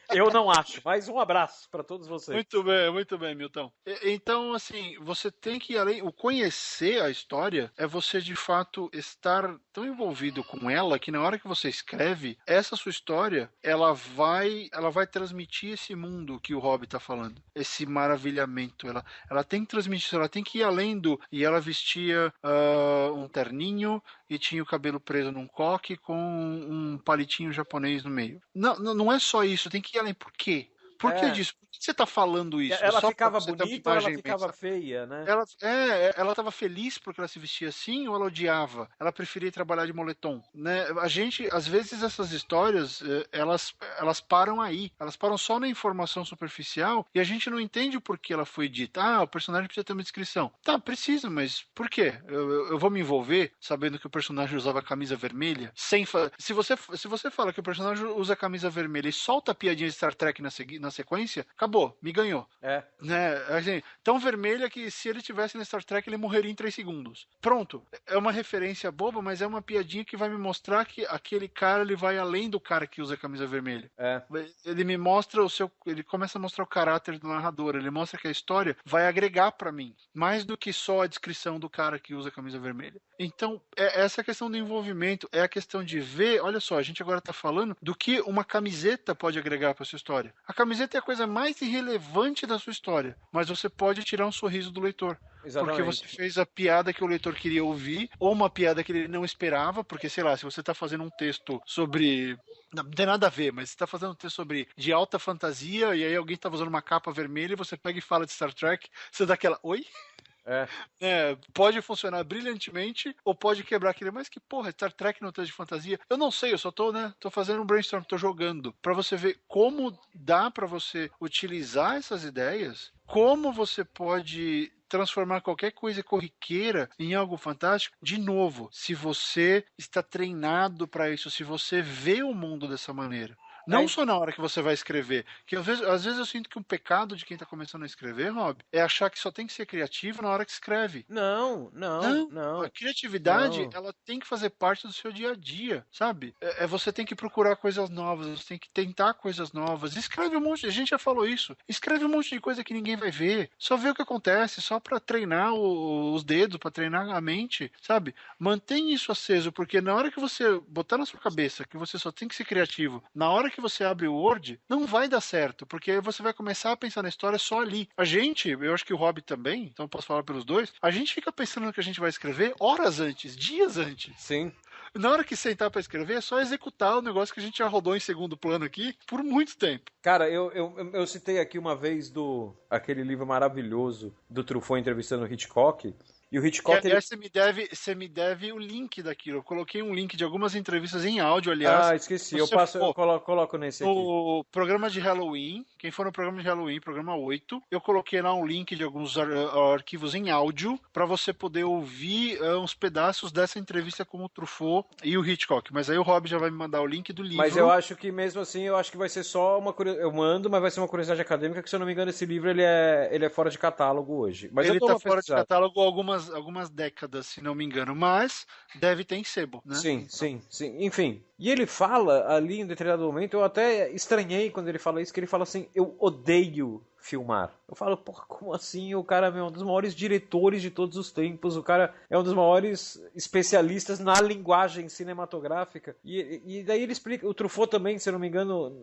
Eu não acho, mas um abraço para todos vocês. Muito bem, Milton. Então, assim, você tem que, o conhecer a história é você, de fato, estar tão envolvido com ela que na hora que você escreve, essa sua história, ela vai transmitir esse mundo que o Rob tá falando. Esse maravilhamento. Ela tem que transmitir isso, ela tem que ir além do... E ela vestia um terninho e tinha o cabelo preso num coque com um palitinho japonês no meio. Não é só isso, tem que ir além. Por quê? Por que disso? Por que você tá falando isso? Ela só ficava bonita ou ela ficava feia, né? Ela estava feliz porque ela se vestia assim ou ela odiava? Ela preferia trabalhar de moletom, né? A gente, às vezes, essas histórias, elas param aí. Elas param só na informação superficial e a gente não entende o porquê ela foi dita. O personagem precisa ter uma descrição. Tá, precisa, mas por quê? Eu vou me envolver sabendo que o personagem usava camisa vermelha? Se você fala que o personagem usa camisa vermelha e solta a piadinha de Star Trek na sequência, acabou, me ganhou. Né? Assim, tão vermelha que se ele tivesse no Star Trek ele morreria em 3 segundos. Pronto. É uma referência boba, mas é uma piadinha que vai me mostrar que aquele cara ele vai além do cara que usa a camisa vermelha. Ele me mostra ele começa a mostrar o caráter do narrador, ele mostra que a história vai agregar pra mim, mais do que só a descrição do cara que usa a camisa vermelha. Então, essa questão do envolvimento, é a questão de ver, olha só, a gente agora tá falando do que uma camiseta pode agregar pra sua história. A camiseta é a coisa mais irrelevante da sua história, mas você pode tirar um sorriso do leitor. Exatamente. Porque você fez a piada que o leitor queria ouvir, ou uma piada que ele não esperava, porque, sei lá, se você tá fazendo um texto sobre... Não tem nada a ver, mas você tá fazendo um texto sobre de alta fantasia, e aí alguém tá usando uma capa vermelha, e você pega e fala de Star Trek, você dá aquela... Oi? Pode funcionar brilhantemente ou pode quebrar aquele, mas que porra, Star Trek não tem de fantasia? Eu não sei, eu só tô fazendo um brainstorm, tô jogando pra você ver como dá pra você utilizar essas ideias, como você pode transformar qualquer coisa corriqueira em algo fantástico. De novo, se você está treinado pra isso, se você vê o mundo dessa maneira. Não só na hora que você vai escrever. Que às vezes eu sinto que um pecado de quem tá começando a escrever, Rob, é achar que só tem que ser criativo na hora que escreve. Não. A criatividade, ela tem que fazer parte do seu dia a dia, sabe? Você tem que procurar coisas novas, você tem que tentar coisas novas. Escreve um monte, a gente já falou isso. Escreve um monte de coisa que ninguém vai ver. Só vê o que acontece, só pra treinar os dedos, pra treinar a mente, sabe? Mantém isso aceso, porque na hora que você botar na sua cabeça que você só tem que ser criativo, na hora que você abre o Word, não vai dar certo, porque você vai começar a pensar na história só ali. Eu acho que o Rob também, então eu posso falar pelos dois, a gente fica pensando no que a gente vai escrever horas antes, dias antes. Sim. Na hora que sentar pra escrever, é só executar o negócio que a gente já rodou em segundo plano aqui por muito tempo. Cara, eu citei aqui uma vez aquele livro maravilhoso do Truffaut entrevistando o Hitchcock, E o Hitchcock... Que, aliás, você me deve o link daquilo. Eu coloquei um link de algumas entrevistas em áudio, aliás. Ah, esqueci. Eu coloco nesse aqui. O programa de Halloween, quem for no programa de Halloween, programa 8, eu coloquei lá um link de alguns arquivos em áudio para você poder ouvir uns pedaços dessa entrevista com o Truffaut e o Hitchcock. Mas aí o Rob já vai me mandar o link do livro. Mas eu acho que mesmo assim, eu acho que vai ser só uma curiosidade. Eu mando, mas vai ser uma curiosidade acadêmica, que se eu não me engano, esse livro ele é fora de catálogo hoje. Mas ele tá fora de catálogo há algumas décadas, se não me engano, mas deve ter em sebo, né? Sim, sim. Enfim. E ele fala ali em determinado momento, eu até estranhei quando ele fala isso, que ele fala assim, eu odeio filmar. Eu falo, porra, como assim? O cara é um dos maiores diretores de todos os tempos, o cara é um dos maiores especialistas na linguagem cinematográfica. E daí ele explica, o Truffaut também, se eu não me engano,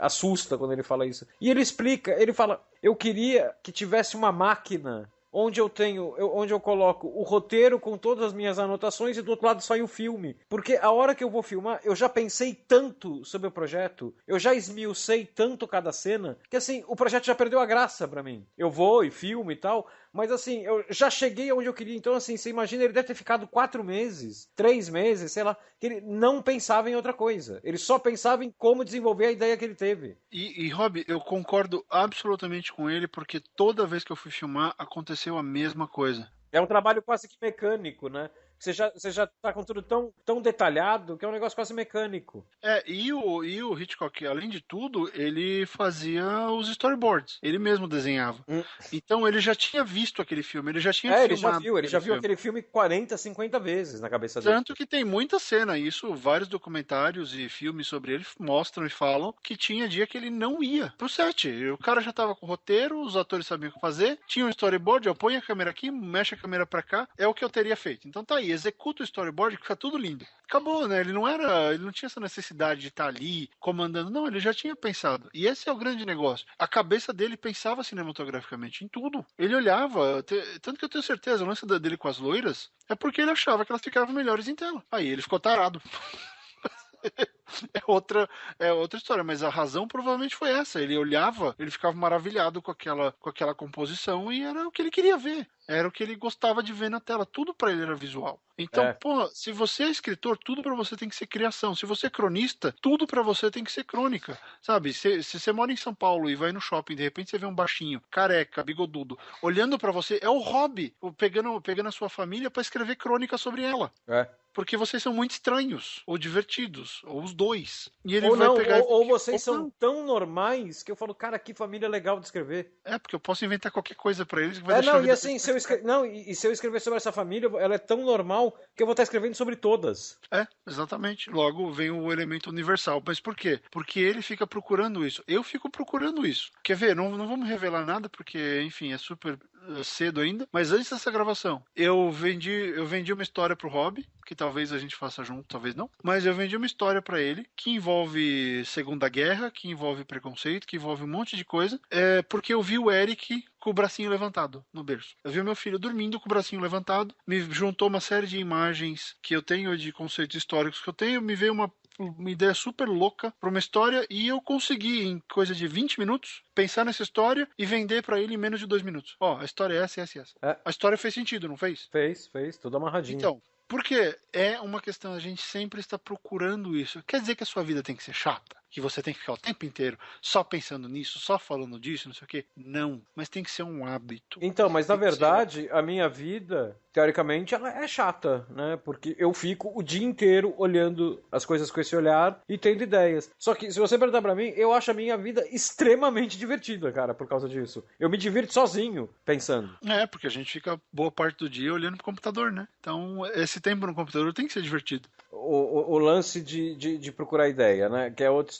assusta quando ele fala isso. E ele explica, ele fala, eu queria que tivesse uma máquina onde eu coloco o roteiro com todas as minhas anotações e do outro lado sai o filme. Porque a hora que eu vou filmar, eu já pensei tanto sobre o projeto, eu já esmiucei tanto cada cena, que assim, o projeto já perdeu a graça pra mim. Eu vou e filmo e tal, mas assim, eu já cheguei onde eu queria. Então assim, você imagina, ele deve ter ficado 4 meses, 3 meses, sei lá, que ele não pensava em outra coisa. Ele só pensava em como desenvolver a ideia que ele teve. E Rob, eu concordo absolutamente com ele, porque toda vez que eu fui filmar, aconteceu a mesma coisa. É um trabalho quase que mecânico, né? Você já tá com tudo tão detalhado que é um negócio quase mecânico. E o Hitchcock, além de tudo, ele fazia os storyboards. Ele mesmo desenhava. Então ele já tinha visto aquele filme, ele já tinha filmado. Ele já viu aquele filme 40, 50 vezes na cabeça dele. Tanto que tem muita cena, isso, vários documentários e filmes sobre ele mostram e falam que tinha dia que ele não ia pro set. O cara já tava com o roteiro, os atores sabiam o que fazer, tinha um storyboard, põe a câmera aqui, mexe a câmera pra cá, é o que eu teria feito. Então tá aí, executa o storyboard que fica tudo lindo. Acabou, né? Ele não tinha essa necessidade de estar ali comandando, não, ele já tinha pensado. E esse é o grande negócio. A cabeça dele pensava cinematograficamente em tudo. Ele olhava, tanto que eu tenho certeza, o lance dele com as loiras é porque ele achava que elas ficavam melhores em tela. Aí ele ficou tarado. É outra história, mas a razão provavelmente foi essa. Ele olhava, ele ficava maravilhado com aquela composição e era o que ele queria ver. Era o que ele gostava de ver na tela. Tudo pra ele era visual. Então, se você é escritor, tudo pra você tem que ser criação. Se você é cronista, tudo pra você tem que ser crônica. Sabe? Se você mora em São Paulo e vai no shopping, de repente você vê um baixinho, careca, bigodudo, olhando pra você, é o hobby, pegando a sua família pra escrever crônica sobre ela. Porque vocês são muito estranhos, ou divertidos, ou os dois. E ele ou vocês são tão normais que eu falo, cara, que família legal de escrever. Porque eu posso inventar qualquer coisa pra eles que vai deixar e assim, se eu escrever sobre essa família, ela é tão normal que eu vou estar escrevendo sobre todas. Exatamente. Logo vem o elemento universal. Mas por quê? Porque ele fica procurando isso. Eu fico procurando isso. Quer ver? Não vamos revelar nada, porque, enfim, é super cedo ainda. Mas antes dessa gravação, eu vendi uma história pro Rob, que talvez a gente faça junto, talvez não. Mas eu vendi uma história pra ele que envolve Segunda Guerra, que envolve preconceito, que envolve um monte de coisa. Porque eu vi o Eric com o bracinho levantado no berço. Eu vi o meu filho dormindo com o bracinho levantado, me juntou uma série de imagens que eu tenho, de conceitos históricos que eu tenho, me veio uma ideia super louca para uma história e eu consegui, em coisa de 20 minutos, pensar nessa história e vender para ele em menos de 2 minutos. A história é essa. A história fez sentido, não fez? Fez, tudo amarradinho. Então, porque é uma questão, a gente sempre está procurando isso. Quer dizer que a sua vida tem que ser chata? Que você tem que ficar o tempo inteiro só pensando nisso, só falando disso, não sei o quê? Não, mas tem que ser um hábito. Então, mas na verdade, a minha vida, teoricamente, ela é chata, né? Porque eu fico o dia inteiro olhando as coisas com esse olhar e tendo ideias. Só que, se você perguntar pra mim, eu acho a minha vida extremamente divertida, cara, por causa disso. Eu me divirto sozinho, pensando. Porque a gente fica boa parte do dia olhando pro computador, né? Então, esse tempo no computador tem que ser divertido. O lance de procurar ideia, né? Que é outra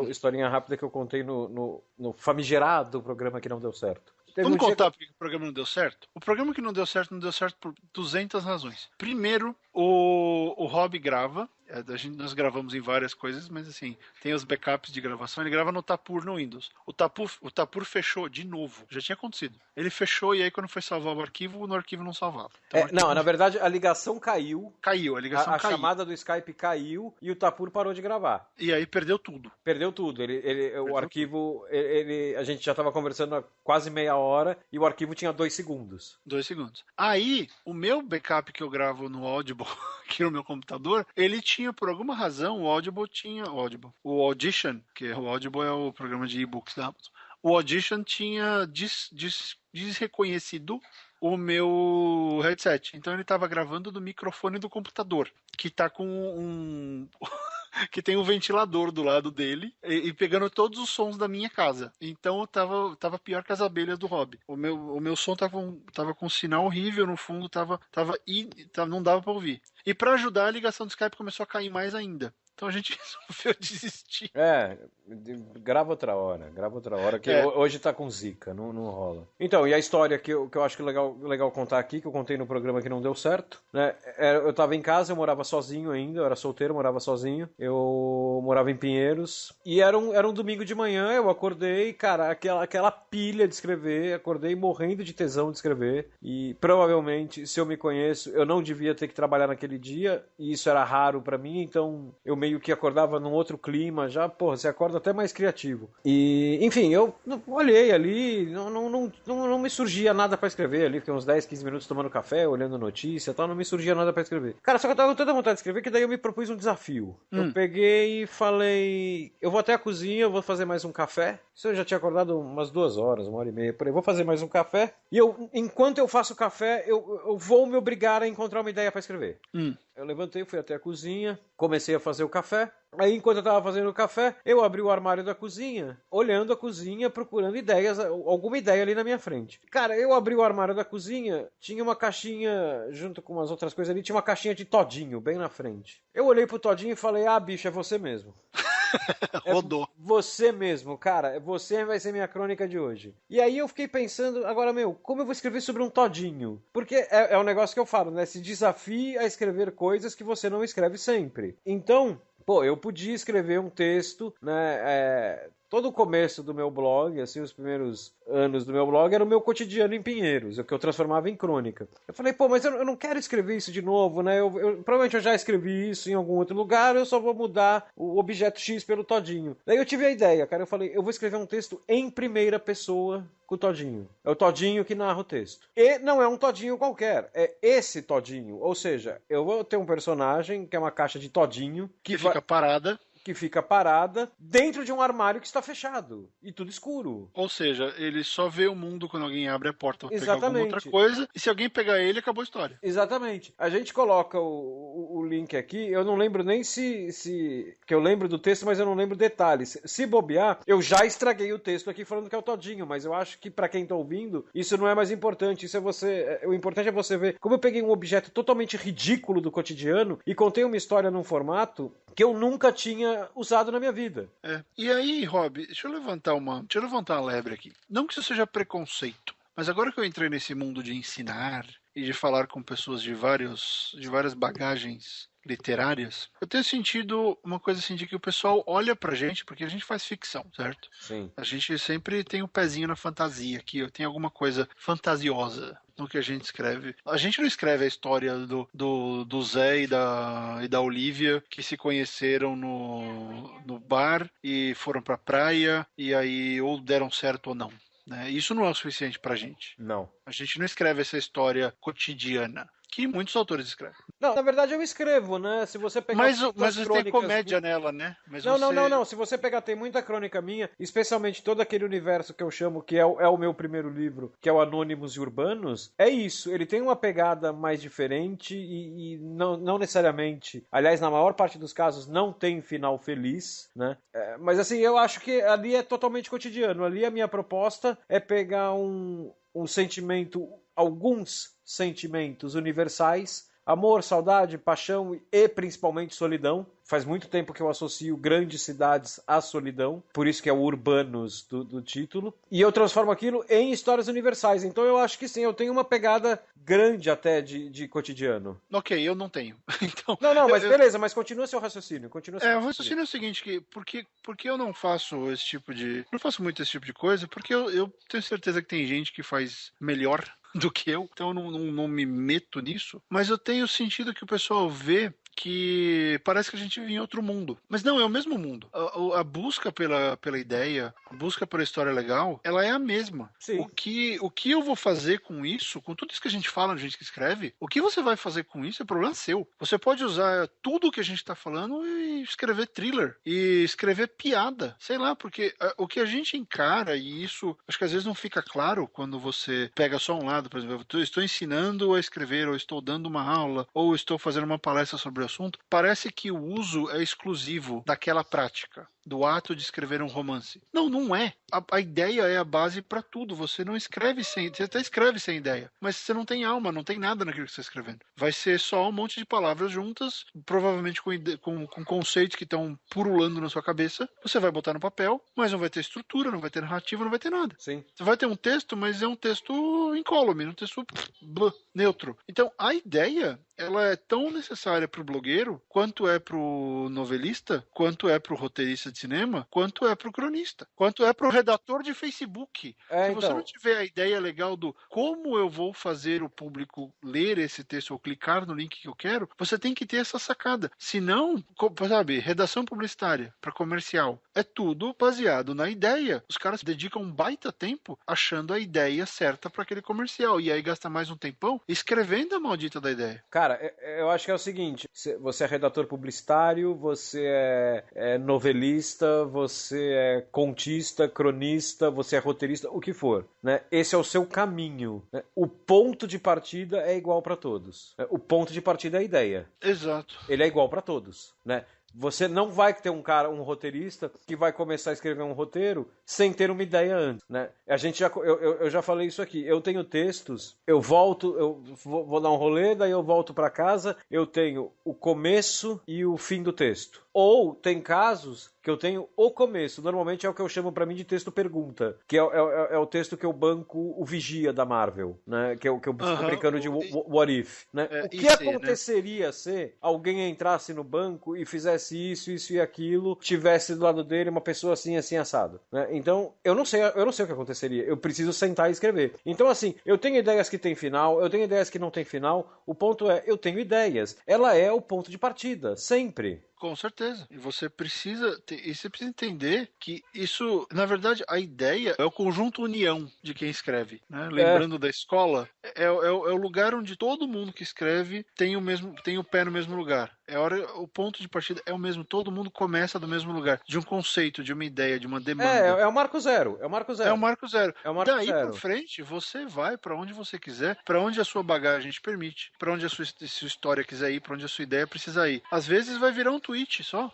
historinha rápida que eu contei no famigerado programa que não deu certo. Vamos contar porque o programa não deu certo? O programa que não deu certo por 200 razões. Primeiro, o Rob grava, Nós gravamos em várias coisas, mas assim, tem os backups de gravação. Ele grava no Tapur no Windows. O Tapur fechou de novo. Já tinha acontecido. Ele fechou e aí quando foi salvar o arquivo não salvava. Então, Não, na verdade a ligação caiu. Caiu, a ligação A caiu. chamada do Skype caiu e o Tapur parou de gravar. E aí perdeu tudo. Perdeu tudo. O arquivo, a gente já estava conversando há quase meia hora e o arquivo tinha 2 segundos. 2 segundos. Aí, o meu backup que eu gravo no Audible, aqui no meu computador, ele tinha, por alguma razão, o Audition, que o Audible é o programa de e-books da Amazon. O Audition tinha desreconhecido o meu headset. Então ele estava gravando do microfone do computador, que tá com que tem um ventilador do lado dele e pegando todos os sons da minha casa. Então tava pior que as abelhas do Hobby. O meu som tava com um sinal horrível no fundo, não dava para ouvir. E para ajudar, a ligação do Skype começou a cair mais ainda. Então a gente resolveu desistir. Grava outra hora, que hoje tá com zica, não rola. Então, e a história que eu acho que é legal contar aqui, que eu contei no programa que não deu certo, né? Eu tava em casa, eu morava sozinho ainda, eu era solteiro, morava sozinho, eu morava em Pinheiros, e era um domingo de manhã, eu acordei, cara, aquela pilha de escrever, acordei morrendo de tesão de escrever, e provavelmente, se eu me conheço, eu não devia ter que trabalhar naquele dia, e isso era raro pra mim, então eu meio que acordava num outro clima, já, porra, você acorda até mais criativo. E, enfim, eu olhei ali, não me surgia nada pra escrever ali, fiquei uns 10, 15 minutos tomando café, olhando notícia e tal, não me surgia nada pra escrever. Cara, só que eu tava com tanta vontade de escrever que daí eu me propus um desafio. Eu peguei e falei, eu vou até a cozinha, eu vou fazer mais um café. Isso eu já tinha acordado umas 2 horas, 1h30, por aí, vou fazer mais um café. E enquanto eu faço o café, eu vou me obrigar a encontrar uma ideia pra escrever. Eu levantei, fui até a cozinha, comecei a fazer o café. Aí, enquanto eu tava fazendo o café, eu abri o armário da cozinha, olhando a cozinha, procurando ideias, alguma ideia ali na minha frente. Cara, eu abri o armário da cozinha, tinha uma caixinha, junto com umas outras coisas ali, tinha uma caixinha de todinho, bem na frente. Eu olhei pro todinho e falei, bicho, é você mesmo. Rodou. Você mesmo, cara. Você vai ser minha crônica de hoje. E aí eu fiquei pensando, agora, como eu vou escrever sobre um todinho? Porque é um negócio que eu falo, né? Se desafie a escrever coisas que você não escreve sempre. Então, eu podia escrever um texto, né? Todo o começo do meu blog, assim, os primeiros anos do meu blog, era o meu cotidiano em Pinheiros, o que eu transformava em crônica. Eu falei, mas eu não quero escrever isso de novo, né? Provavelmente eu já escrevi isso em algum outro lugar, eu só vou mudar o objeto X pelo todinho. Daí eu tive a ideia, cara, eu falei, eu vou escrever um texto em primeira pessoa com o todinho. É o todinho que narra o texto. E não é um todinho qualquer, é esse todinho. Ou seja, eu vou ter um personagem que é uma caixa de todinho que fica parada. Que fica parada dentro de um armário que está fechado e tudo escuro. Ou seja, ele só vê o mundo quando alguém abre a porta para pegar Exatamente. alguma outra coisa, e se alguém pegar ele, acabou a história. Exatamente. A gente coloca o link aqui, eu não lembro nem se que eu lembro do texto, mas eu não lembro detalhes. Se bobear, eu já estraguei o texto aqui falando que é o todinho, mas eu acho que para quem tá ouvindo, isso não é mais importante. Isso é o importante é você ver como eu peguei um objeto totalmente ridículo do cotidiano e contei uma história num formato que eu nunca tinha usado na minha vida. E aí, Rob, deixa eu levantar uma lebre aqui. Não que isso seja preconceito, mas agora que eu entrei nesse mundo de ensinar e de falar com pessoas de várias bagagens literárias, eu tenho sentido uma coisa assim de que o pessoal olha pra gente, porque a gente faz ficção, certo? Sim. A gente sempre tem um pezinho na fantasia, aqui tem alguma coisa fantasiosa no que a gente escreve. A gente não escreve a história do Zé e da Olivia que se conheceram no bar e foram pra praia e aí ou deram certo ou não. Né? Isso não é o suficiente pra gente. Não. A gente não escreve essa história cotidiana que muitos autores escrevem. Não, na verdade eu escrevo, né? Se você pegar mas você tem comédia nela, né? Mas não. Se você pegar, tem muita crônica minha, especialmente todo aquele universo que eu chamo que é o meu primeiro livro, que é o Anônimos e Urbanos, é isso. Ele tem uma pegada mais diferente e não necessariamente, aliás, na maior parte dos casos, não tem final feliz, né? Mas assim, eu acho que ali é totalmente cotidiano. Ali a minha proposta é pegar um sentimento, alguns sentimentos universais, amor, saudade, paixão e principalmente solidão, faz muito tempo que eu associo grandes cidades à solidão, por isso que é o urbanos do título, e eu transformo aquilo em histórias universais. Então eu acho que sim, eu tenho uma pegada grande até de cotidiano. Ok, eu não tenho. Então, Não, mas beleza, mas continua seu raciocínio. o raciocínio é o seguinte, que porque eu não faço esse tipo de... Não faço muito esse tipo de coisa, porque eu tenho certeza que tem gente que faz melhor do que eu, então eu não me meto nisso, mas eu tenho sentido que o pessoal vê que parece que a gente vive em outro mundo. Mas não, é o mesmo mundo. A busca pela ideia, a busca pela história legal, ela é a mesma. Sim. O que eu vou fazer com isso, com tudo isso que a gente fala, a gente que escreve, o que você vai fazer com isso é problema seu. Você pode usar tudo o que a gente tá falando e escrever thriller, e escrever piada, sei lá, porque o que a gente encara, e isso acho que às vezes não fica claro quando você pega só um lado, por exemplo, eu estou ensinando a escrever, ou estou dando uma aula, ou estou fazendo uma palestra sobre o assunto, parece que o uso é exclusivo daquela prática, do ato de escrever um romance. Não é. A ideia é a base para tudo. Você não escreve sem... Você até escreve sem ideia, mas você não tem alma, não tem nada naquilo que você está escrevendo. Vai ser só um monte de palavras juntas, provavelmente com conceitos que estão purulando na sua cabeça. Você vai botar no papel, mas não vai ter estrutura, não vai ter narrativa, não vai ter nada. Sim. Você vai ter um texto, mas é um texto incólume, um texto neutro. Então, a ideia, ela é tão necessária para o blogueiro, quanto é para o novelista, quanto é para o roteirista de cinema, quanto é para o cronista, quanto é para o redator de Facebook. Se você não tiver a ideia legal do como eu vou fazer o público ler esse texto ou clicar no link que eu quero, você tem que ter essa sacada. Senão, sabe, redação publicitária para comercial, é tudo baseado na ideia. Os caras dedicam um baita tempo achando a ideia certa para aquele comercial, e aí gasta mais um tempão escrevendo a maldita da ideia. Cara, eu acho que é o seguinte, você é redator publicitário, você é novelista, você é contista, cronista, você é roteirista, o que for, né? Esse é o seu caminho, né? O ponto de partida é igual para todos. O ponto de partida é a ideia. Exato. Ele é igual para todos, né? Você não vai ter um roteirista que vai começar a escrever um roteiro sem ter uma ideia antes, né? Eu já falei isso aqui. Eu tenho textos, eu vou dar um rolê, daí eu volto para casa, eu tenho o começo e o fim do texto. Ou tem casos que eu tenho o começo, normalmente é o que eu chamo pra mim de texto pergunta, que é o texto que eu banco o Vigia da Marvel, né? Que eu fico brincando de What If, né? O que aconteceria se alguém entrasse no banco e fizesse isso e aquilo, tivesse do lado dele uma pessoa assim assado, né? Então, eu não sei o que aconteceria, eu preciso sentar e escrever. Então, assim, eu tenho ideias que tem final, eu tenho ideias que não tem final, o ponto é, eu tenho ideias. Ela é o ponto de partida, sempre. Com certeza. E você precisa entender que isso, na verdade, a ideia é o conjunto união de quem escreve, né? Lembrando da escola, é o lugar onde todo mundo que escreve tem o pé no mesmo lugar. O ponto de partida é o mesmo, todo mundo começa do mesmo lugar, de um conceito, de uma ideia, de uma demanda. É o marco zero. É o marco zero. Daí pra frente, você vai pra onde você quiser, pra onde a sua bagagem te permite, pra onde a sua história quiser ir, pra onde a sua ideia precisa ir. Às vezes vai virar um tweet só.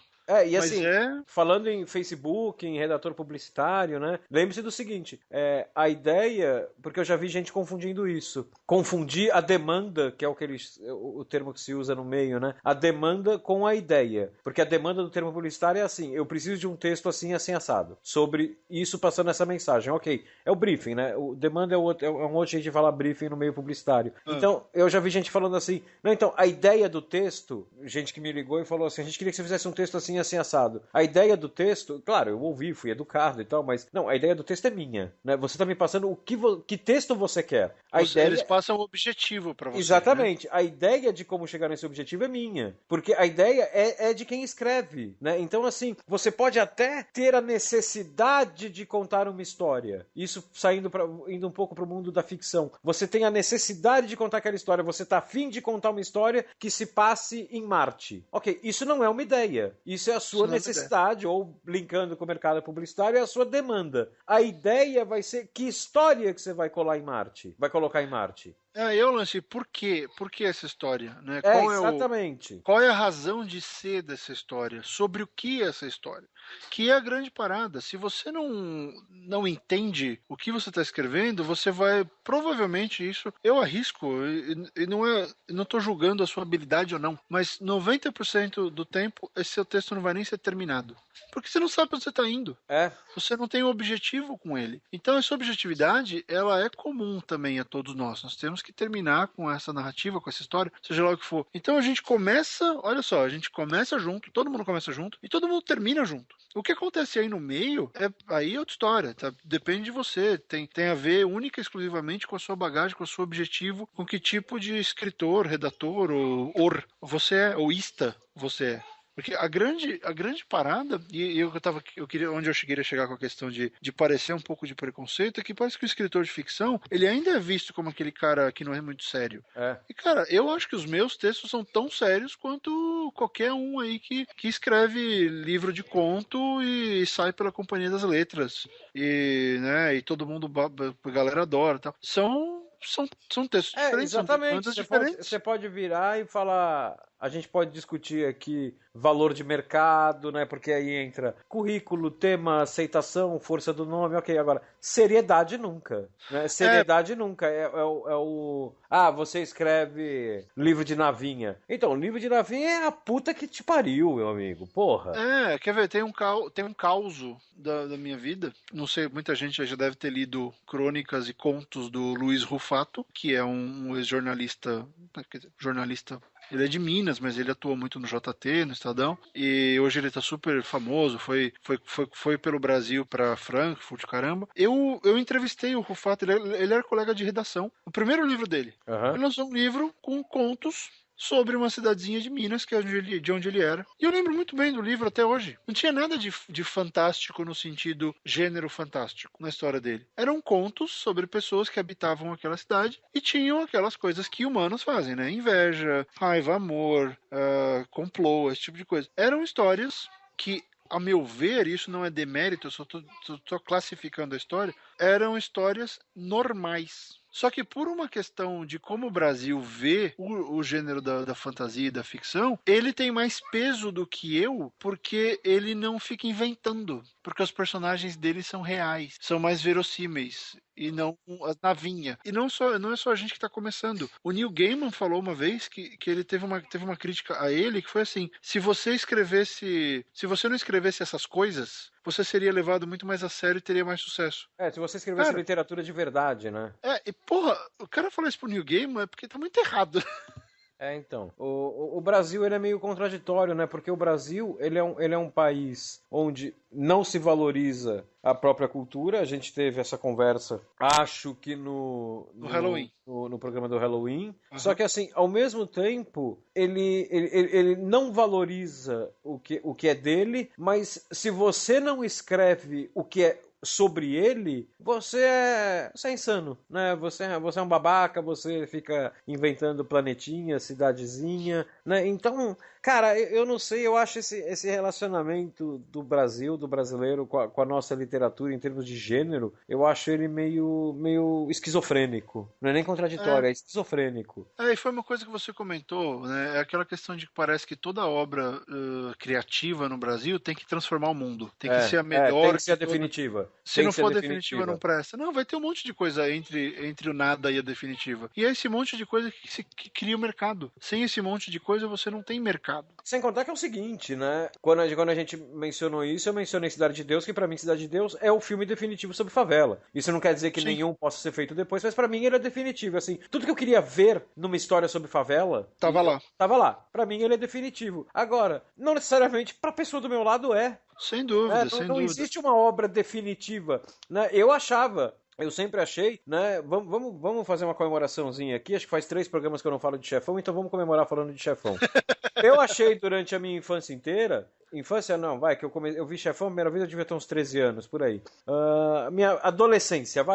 E assim, falando em Facebook, em redator publicitário, né? Lembre-se do seguinte, a ideia, porque eu já vi gente confundindo isso, confundir a demanda, que é o termo que se usa no meio, né? A demanda com a ideia, porque a demanda do termo publicitário é assim, eu preciso de um texto assim assado, sobre isso passando essa mensagem, ok, é o briefing, né? O demanda é um outro jeito de falar briefing no meio publicitário. Então, eu já vi gente falando assim, não, então, a ideia do texto, gente que me ligou e falou assim, a gente queria que você fizesse um texto assim assado. A ideia do texto, claro, eu ouvi, fui educado e tal, mas não, a ideia do texto é minha, né? Você tá me passando que texto você quer. Eles passam o objetivo para você. Exatamente. Né? A ideia de como chegar nesse objetivo é minha, porque a ideia é de quem escreve, né? Então, assim, você pode até ter a necessidade de contar uma história. Isso indo um pouco pro mundo da ficção. Você tem a necessidade de contar aquela história, você tá afim de contar uma história que se passe em Marte. Ok, isso não é uma ideia. Isso é a sua necessidade, ou linkando com o mercado publicitário, é a sua demanda. A ideia vai ser que história que você vai colocar em Marte. Eu lancei, por quê? Por que essa história? Né? Exatamente. Qual é a razão de ser dessa história? Sobre o que é essa história? que é a grande parada. Se você não entende o que você está escrevendo, você vai, provavelmente isso, eu arrisco, e não estou julgando a sua habilidade ou não, mas 90% do tempo esse seu texto não vai nem ser terminado. Porque você não sabe para onde você está indo. Você não tem um objetivo com ele. Então essa objetividade, ela é comum também a todos nós. Nós temos que terminar com essa narrativa, com essa história, seja lá o que for. Então a gente começa, olha só, a gente começa junto, todo mundo começa junto e todo mundo termina junto. O que acontece aí no meio, aí é outra história, tá? Depende de você. Tem a ver única e exclusivamente com a sua bagagem, com o seu objetivo, com que tipo de escritor, redator ou você é, ou ista você é. Porque a grande parada, onde eu queria chegar com a questão de parecer um pouco de preconceito, é que parece que o escritor de ficção, ele ainda é visto como aquele cara que não é muito sério. E, cara, eu acho que os meus textos são tão sérios quanto qualquer um aí que escreve livro de conto e sai pela Companhia das Letras. E todo mundo, a galera adora, tá? São textos diferentes, exatamente. são diferentes. Você pode virar e falar... A gente pode discutir aqui valor de mercado, né? Porque aí entra currículo, tema, aceitação, força do nome, ok. Agora, seriedade nunca. Né? Seriedade nunca. Você escreve livro de navinha. Então, livro de navinha é a puta que te pariu, meu amigo. Porra. Quer ver? Tem um causo da minha vida. Não sei, muita gente já deve ter lido crônicas e contos do Luiz Rufato, que é um ex-jornalista, ele é de Minas, mas ele atuou muito no JT, no Estadão, e hoje ele tá super famoso, foi pelo Brasil pra Frankfurt, caramba. Eu entrevistei o Rufato, ele era colega de redação. O primeiro livro dele, ele lançou um livro com contos sobre uma cidadezinha de Minas, que é de onde ele era. E eu lembro muito bem do livro até hoje. Não tinha nada de fantástico no sentido gênero fantástico na história dele. Eram contos sobre pessoas que habitavam aquela cidade e tinham aquelas coisas que humanos fazem, né? Inveja, raiva, amor, complô, esse tipo de coisa. Eram histórias que, a meu ver, isso não é demérito, eu só tô classificando a história, eram histórias normais. Só que por uma questão de como o Brasil vê o gênero da fantasia e da ficção, ele tem mais peso do que eu, porque ele não fica inventando. Porque os personagens dele são reais, são mais verossímeis, e não a navinha. E não é só a gente que está começando. O Neil Gaiman falou uma vez que ele teve uma crítica a ele, que foi assim: se você não escrevesse essas coisas, você seria levado muito mais a sério e teria mais sucesso. Se você escrevesse literatura de verdade, né? E porra, o cara falar isso pro Neil Gaiman é porque tá muito errado. Então, o Brasil ele é meio contraditório, né? Porque o Brasil ele é um país onde não se valoriza a própria cultura. A gente teve essa conversa, acho que no Halloween. No programa do Halloween. Só que assim, ao mesmo tempo, ele não valoriza o que é dele, mas se você não escreve o que é sobre ele, você é insano, né? Você é um babaca, você fica inventando planetinha, cidadezinha, né? Então, cara, eu não sei, eu acho esse relacionamento do Brasil, do brasileiro com a nossa literatura em termos de gênero, eu acho ele meio esquizofrênico. Não é nem contraditório, é esquizofrênico. E foi uma coisa que você comentou, né? É aquela questão de que parece que toda obra criativa no Brasil tem que transformar o mundo. Tem que ser a melhor. Tem que ser a definitiva. Se não for definitiva, não presta. Não, vai ter um monte de coisa entre o nada e a definitiva. E é esse monte de coisa que cria o mercado. Sem esse monte de coisa, você não tem mercado. Sem contar que é o seguinte, né? Quando a gente mencionou isso, eu mencionei Cidade de Deus, que pra mim Cidade de Deus é o filme definitivo sobre favela. Isso não quer dizer que nenhum possa ser feito depois, mas pra mim ele é definitivo. Assim, tudo que eu queria ver numa história sobre favela... Tava lá. Pra mim ele é definitivo. Agora, não necessariamente pra pessoa do meu lado é. Sem dúvida, não existe uma obra definitiva, né? Eu sempre achei, né? Vamos fazer uma comemoraçãozinha aqui. Acho que faz 3 programas que eu não falo de Chefão, então vamos comemorar falando de Chefão. Eu achei durante a minha infância inteira... Infância não, eu vi Chefão, a primeira vez eu devia ter uns 13 anos, por aí. Minha adolescência,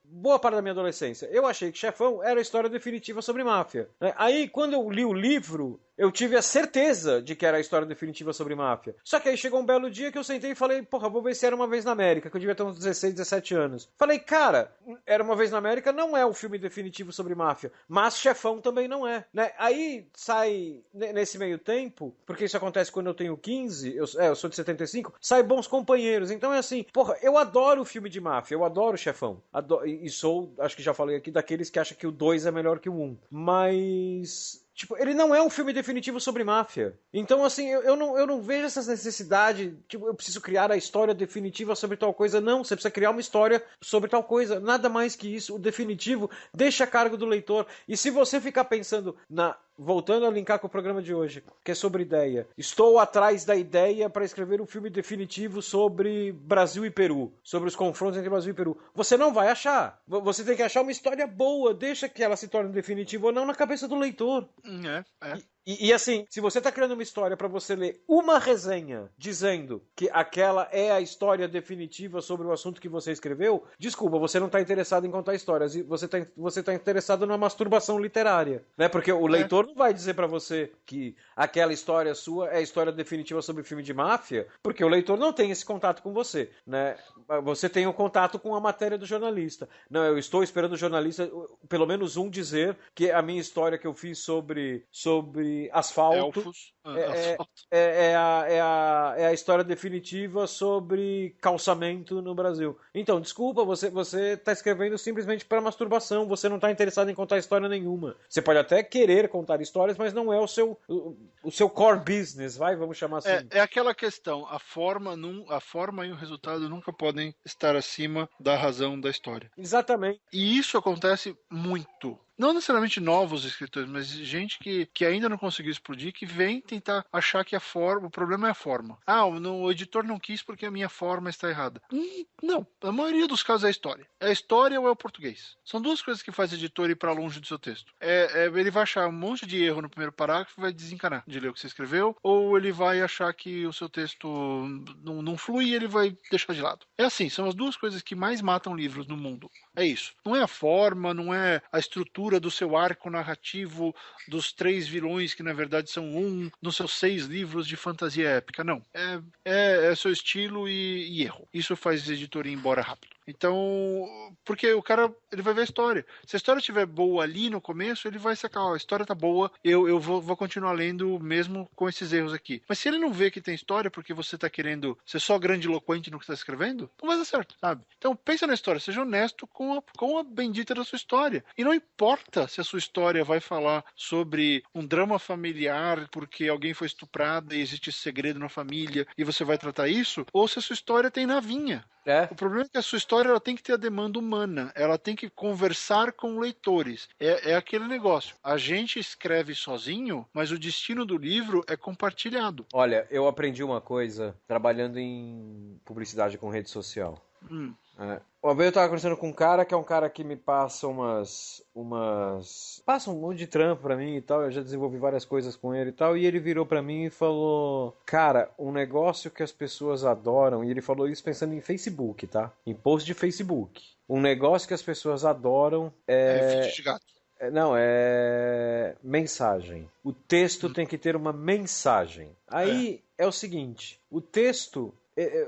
boa parte da minha adolescência, eu achei que Chefão era a história definitiva sobre máfia. Aí, quando eu li o livro, eu tive a certeza de que era a história definitiva sobre máfia. Só que aí chegou um belo dia que eu sentei e falei, porra, vou ver se Era Uma Vez na América, que eu devia ter uns 16, 17 anos. Falei, cara, Era Uma Vez na América não é o filme definitivo sobre máfia, mas Chefão também não é, né? Aí sai, nesse meio tempo, porque isso acontece quando eu tenho 15, eu sou de 75, sai Bons Companheiros. Então é assim, porra, eu adoro o filme de máfia, eu adoro Chefão. E sou, acho que já falei aqui, daqueles que acham que o 2 é melhor que o 1. Mas... tipo, ele não é um filme definitivo sobre máfia. Então, assim, eu não vejo essa necessidade, tipo, eu preciso criar a história definitiva sobre tal coisa. Não, você precisa criar uma história sobre tal coisa. Nada mais que isso. O definitivo deixa a cargo do leitor. E se você ficar pensando voltando a linkar com o programa de hoje, que é sobre ideia. Estou atrás da ideia para escrever um filme definitivo sobre Brasil e Peru, sobre os confrontos entre Brasil e Peru. Você não vai achar. Você tem que achar uma história boa, deixa que ela se torne definitiva ou não na cabeça do leitor. E assim, se você está criando uma história para você ler uma resenha dizendo que aquela é a história definitiva sobre o assunto que você escreveu, desculpa, você não está interessado em contar histórias, você tá interessado na masturbação literária, né? Porque o leitor não vai dizer para você que aquela história sua é a história definitiva sobre o filme de máfia, porque o leitor não tem esse contato com você, né? Você tem o contato com a matéria do jornalista. Não, eu estou esperando o jornalista, pelo menos um, dizer que a minha história que eu fiz sobre asfalto Elfos. é a história definitiva sobre calçamento no Brasil. Então, desculpa, você está escrevendo simplesmente para masturbação, você não está interessado em contar história nenhuma. Você pode até querer contar histórias, mas não é o seu core business, vamos chamar assim. É aquela questão, a forma e o resultado nunca podem estar acima da razão da história. Exatamente. E isso acontece muito. Não necessariamente novos escritores, mas gente que ainda não conseguiu explodir, que vem tentar achar que o problema é a forma. O editor não quis porque a minha forma está errada. Não, a maioria dos casos é a história. É a história ou é o português. São duas coisas que faz o editor ir para longe do seu texto. Ele vai achar um monte de erro no primeiro parágrafo e vai desencanar de ler o que você escreveu, ou ele vai achar que o seu texto não flui e ele vai deixar de lado. É assim, são as duas coisas que mais matam livros no mundo. É isso. Não é a forma, não é a estrutura do seu arco narrativo dos 3 vilões que na verdade são nos seus 6 livros de fantasia épica. Não. É seu estilo e erro. Isso faz o editor ir embora rápido. Então, porque o cara, ele vai ver a história. Se a história estiver boa ali no começo, ele vai sacar, a história tá boa, eu vou continuar lendo mesmo com esses erros aqui. Mas se ele não vê que tem história porque você tá querendo ser só grandiloquente no que você tá escrevendo, não vai dar certo, sabe? Então, pensa na história, seja honesto com a bendita da sua história. E não importa se a sua história vai falar sobre um drama familiar porque alguém foi estuprado e existe esse segredo na família e você vai tratar isso, ou se a sua história tem navinha. O problema é que a sua história ela tem que ter a demanda humana, ela tem que conversar com leitores. É aquele negócio. A gente escreve sozinho, mas o destino do livro é compartilhado. Olha, eu aprendi uma coisa trabalhando em publicidade com rede social. Uma vez eu tava conversando com um cara que é um cara que me passa passa um monte de trampo pra mim e tal, eu já desenvolvi várias coisas com ele e tal, e ele virou pra mim e falou, cara, um negócio que as pessoas adoram, e ele falou isso pensando em Facebook, tá? Em post de Facebook. Um negócio que as pessoas adoram é feed de gato. Não, é mensagem. O texto tem que ter uma mensagem. Aí é o seguinte, o texto...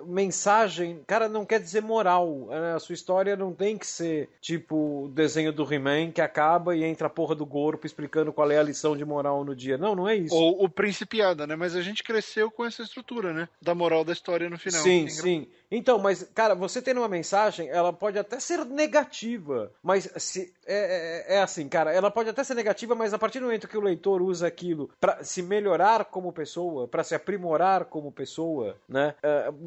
mensagem, cara, não quer dizer moral, né? A sua história não tem que ser tipo o desenho do He-Man que acaba e entra a porra do Gorpo explicando qual é a lição de moral no dia. Não é isso. Ou o Principiada, né? Mas a gente cresceu com essa estrutura, né? Da moral da história no final. Sim. Então, mas, cara, você tendo uma mensagem, ela pode até ser negativa, mas é assim, cara, ela pode até ser negativa, mas a partir do momento que o leitor usa aquilo pra se melhorar como pessoa, pra se aprimorar como pessoa, né?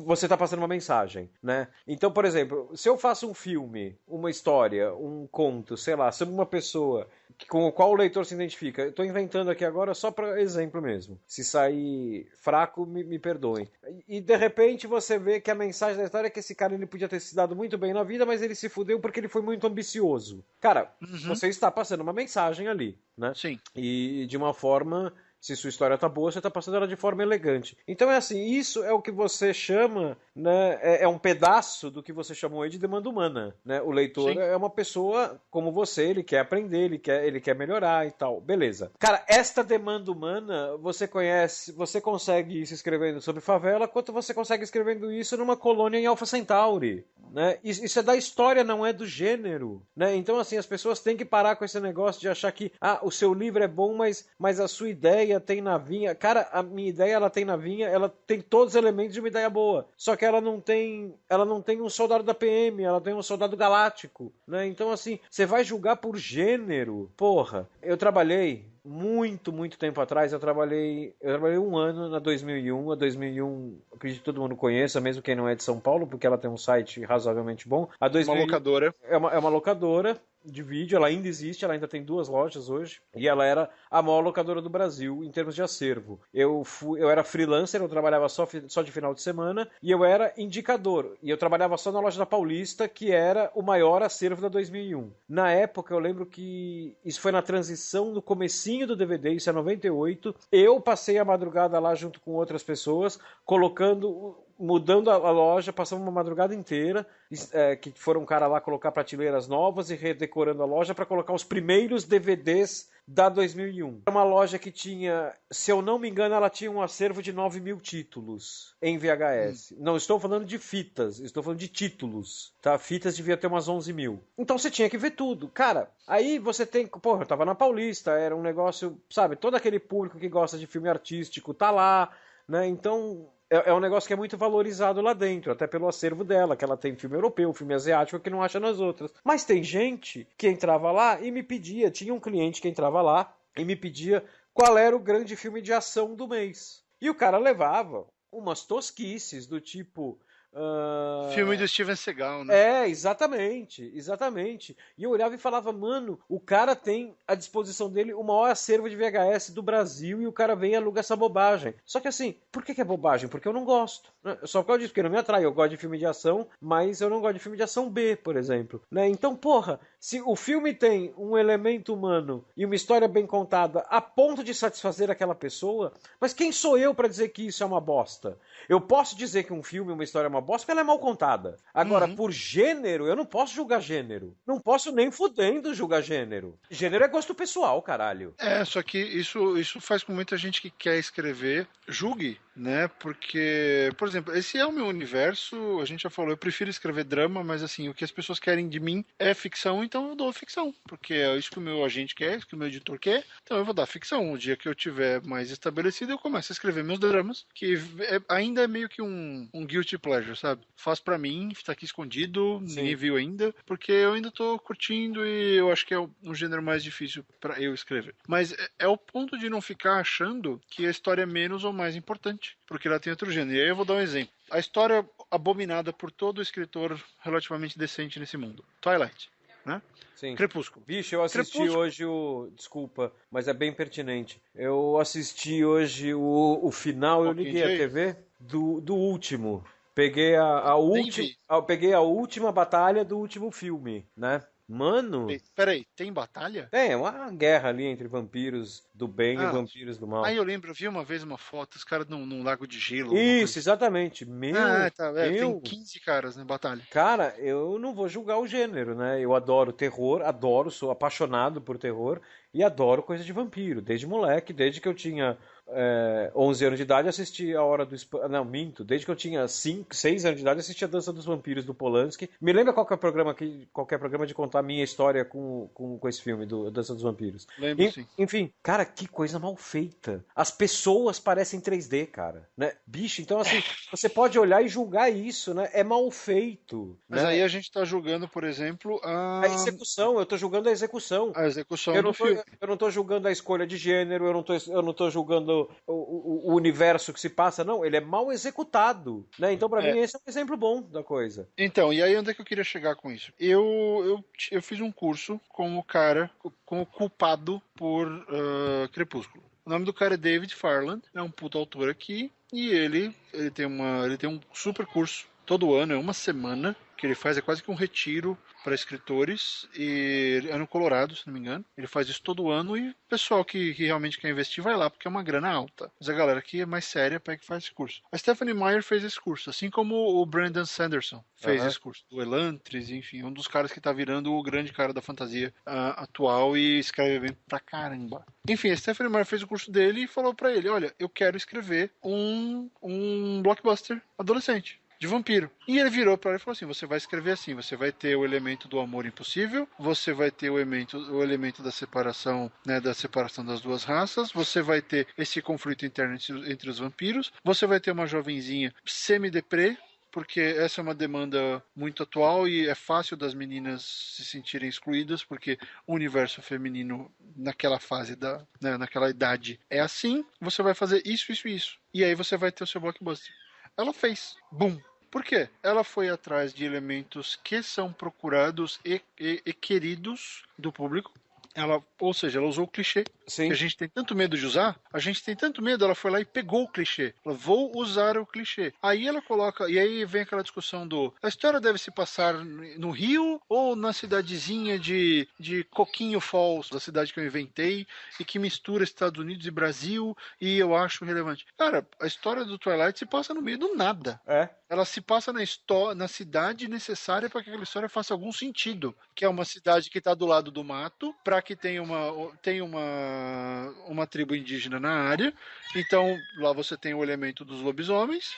Você tá passando uma mensagem, né? Então, por exemplo, se eu faço um filme, uma história, um conto, sei lá, sobre uma pessoa com o qual o leitor se identifica, eu tô inventando aqui agora só para exemplo mesmo. Se sair fraco, me perdoem. E de repente você vê que a mensagem da história é que esse cara ele podia ter se dado muito bem na vida, mas ele se fudeu porque ele foi muito ambicioso. Cara, você está passando uma mensagem ali, né? Sim. E de uma forma Se sua história tá boa, você tá passando ela de forma elegante. Então é assim, isso é o que você chama, né, é um pedaço do que você chamou aí de demanda humana, né? O leitor Sim. é uma pessoa como você, ele quer aprender, ele quer melhorar e tal. Beleza. Cara, esta demanda humana, você consegue isso escrevendo sobre favela, quanto você consegue escrevendo isso numa colônia em Alpha Centauri, né? Isso é da história, não é do gênero, né? Então, assim, as pessoas têm que parar com esse negócio de achar que, o seu livro é bom, mas a sua ideia tem na vinha. Cara, a minha ideia, ela tem na vinha, ela tem todos os elementos de uma ideia boa, só que ela não tem um soldado da PM, ela tem um soldado galáctico, né? Então, assim, você vai julgar por gênero. Porra, eu trabalhei muito tempo atrás, eu trabalhei 1 ano na 2001. A 2001, acredito que todo mundo conheça, mesmo quem não é de São Paulo, porque ela tem um site razoavelmente bom. A 2001 Uma locadora. é uma locadora de vídeo, ela ainda existe, ela ainda tem 2 lojas hoje, e ela era a maior locadora do Brasil em termos de acervo. Eu era freelancer, eu trabalhava só de final de semana, e eu era indicador, e eu trabalhava só na loja da Paulista, que era o maior acervo da 2001. Na época, eu lembro que isso foi na transição, no comecinho do DVD, isso é 98, eu passei a madrugada lá junto com outras pessoas, mudando a loja, passamos uma madrugada inteira, que foram um cara lá colocar prateleiras novas e redecorando a loja para colocar os primeiros DVDs da 2001. Era uma loja que tinha, se eu não me engano, ela tinha um acervo de 9.000 títulos em VHS. Não estou falando de fitas, estou falando de títulos, tá? Fitas devia ter umas 11.000. Então você tinha que ver tudo. Cara, aí você tem... Porra, eu tava na Paulista, era um negócio, sabe? Todo aquele público que gosta de filme artístico tá lá, né? Então... É um negócio que é muito valorizado lá dentro, até pelo acervo dela, que ela tem filme europeu, filme asiático, que não acha nas outras. Mas tem gente que entrava lá e me pedia, tinha um cliente que entrava lá e me pedia qual era o grande filme de ação do mês. E o cara levava umas tosquices do tipo... Filme do Steven Seagal, né? Exatamente. E eu olhava e falava, mano, o cara tem à disposição dele o maior acervo de VHS do Brasil e o cara vem e aluga essa bobagem. Só que assim, por que é bobagem? Porque eu não gosto. Né? Só por causa disso, porque não me atrai. Eu gosto de filme de ação, mas eu não gosto de filme de ação B, por exemplo. Né? Então, porra, se o filme tem um elemento humano e uma história bem contada a ponto de satisfazer aquela pessoa, mas quem sou eu pra dizer que isso é uma bosta? Eu posso dizer que um filme, uma história é uma bosta porque ela é mal contada. Agora, por gênero, eu não posso julgar gênero. Não posso nem fudendo julgar gênero. Gênero é gosto pessoal, caralho. Só que isso faz com muita gente que quer escrever julgue, né? Porque, por exemplo, esse é o meu universo, a gente já falou, eu prefiro escrever drama, mas assim, o que as pessoas querem de mim é ficção, então eu dou ficção. Porque é isso que o meu agente quer, isso que o meu editor quer, então eu vou dar ficção. O dia que eu tiver mais estabelecido, eu começo a escrever meus dramas, que ainda é meio que um guilty pleasure, sabe? Faço pra mim, tá aqui escondido, Sim. Ninguém viu ainda, porque eu ainda tô curtindo e eu acho que é um gênero mais difícil pra eu escrever. Mas é o ponto de não ficar achando que a história é menos ou mais importante, porque ela tem outro gênero. E aí eu vou dar um exemplo. A história abominada por todo escritor relativamente decente nesse mundo. Twilight, né? Sim. Crepúsculo. Bicho, eu assisti hoje Desculpa, mas é bem pertinente. Eu assisti hoje o final, eu liguei a TV do último. Peguei peguei a última batalha do último filme, né? Mano... Peraí, tem batalha? É uma guerra ali entre vampiros do bem e vampiros do mal. Eu lembro, eu vi uma vez uma foto, os caras num lago de gelo. Isso, exatamente. Tem 15 caras na batalha. Cara, eu não vou julgar o gênero, né? Eu adoro terror, sou apaixonado por terror e adoro coisa de vampiro. Desde moleque, desde que eu tinha 11 anos de idade, assisti A Hora do Espanto. Não, minto. Desde que eu tinha 5, 6 anos de idade, assisti A Dança dos Vampiros do Polanski. Me lembra qualquer programa de contar a minha história com esse filme, A Dança dos Vampiros. Lembro, sim. Enfim, cara, que coisa mal feita. As pessoas parecem 3D, cara. Né? Bicho, então assim, você pode olhar e julgar isso, né? É mal feito. Mas né? aí a gente tá julgando, por exemplo, a execução. Eu tô julgando a execução. A execução do filme. Eu não tô julgando a escolha de gênero, eu não tô julgando o universo que se passa, não, ele é mal executado, né? Então pra mim esse é um exemplo bom da coisa. Então, e aí onde é que eu queria chegar com isso? Eu fiz um curso com o cara, com o culpado por Crepúsculo. O nome do cara é David Farland, é um puto autor aqui, e ele tem um super curso todo ano, é uma semana, que ele faz é quase que um retiro para escritores, e é no Colorado, se não me engano. Ele faz isso todo ano e o pessoal que realmente quer investir vai lá, porque é uma grana alta. Mas a galera que é mais séria pega e faz esse curso. A Stephanie Meyer fez esse curso, assim como o Brandon Sanderson fez esse curso. Do Elantris, enfim, um dos caras que tá virando o grande cara da fantasia atual e escreve bem pra caramba. Enfim, a Stephanie Meyer fez o curso dele e falou pra ele, olha, eu quero escrever um blockbuster adolescente de vampiro. E ele virou para ele e falou assim, você vai escrever assim, você vai ter o elemento do amor impossível, você vai ter o elemento da separação, né, da separação das duas raças, você vai ter esse conflito interno entre os vampiros, você vai ter uma jovenzinha semi-deprê, porque essa é uma demanda muito atual e é fácil das meninas se sentirem excluídas, porque o universo feminino naquela fase, naquela idade é assim, você vai fazer isso, isso e isso. E aí você vai ter o seu blockbuster. Ela fez. Boom. Por quê? Ela foi atrás de elementos que são procurados e queridos do público. Ou seja, ela usou o clichê. Sim. Que a gente tem tanto medo de usar, ela foi lá e pegou o clichê. Ela, vou usar o clichê. Aí ela coloca, e aí vem aquela discussão a história deve se passar no Rio ou na cidadezinha de Coquinho Falls, da cidade que eu inventei e que mistura Estados Unidos e Brasil, e eu acho relevante. Cara, a história do Twilight se passa no meio do nada. Ela se passa na cidade necessária para que aquela história faça algum sentido, que é uma cidade que está do lado do mato, para que tenha uma tribo indígena na área. Então, lá você tem o elemento dos lobisomens.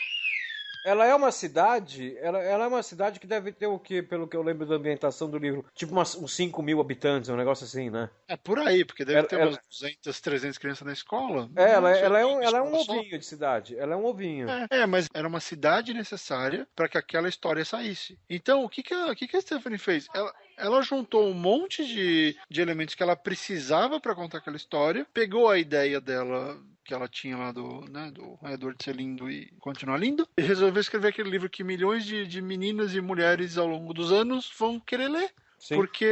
Ela é uma cidade, ela é uma cidade que deve ter o quê, pelo que eu lembro da ambientação do livro? Tipo uns 5 mil habitantes, um negócio assim, né? É por aí, porque deve ter umas 200, 300 crianças na escola. Ela é um ovinho de cidade, ela é um ovinho. Mas era uma cidade necessária para que aquela história saísse. Então, o que a Stephanie fez? Ela juntou um monte de elementos que ela precisava para contar aquela história, pegou a ideia dela que ela tinha lá do Roedor de Ser Lindo e Continuar Lindo, e resolveu escrever aquele livro que milhões de meninas e mulheres ao longo dos anos vão querer ler. Sim. Porque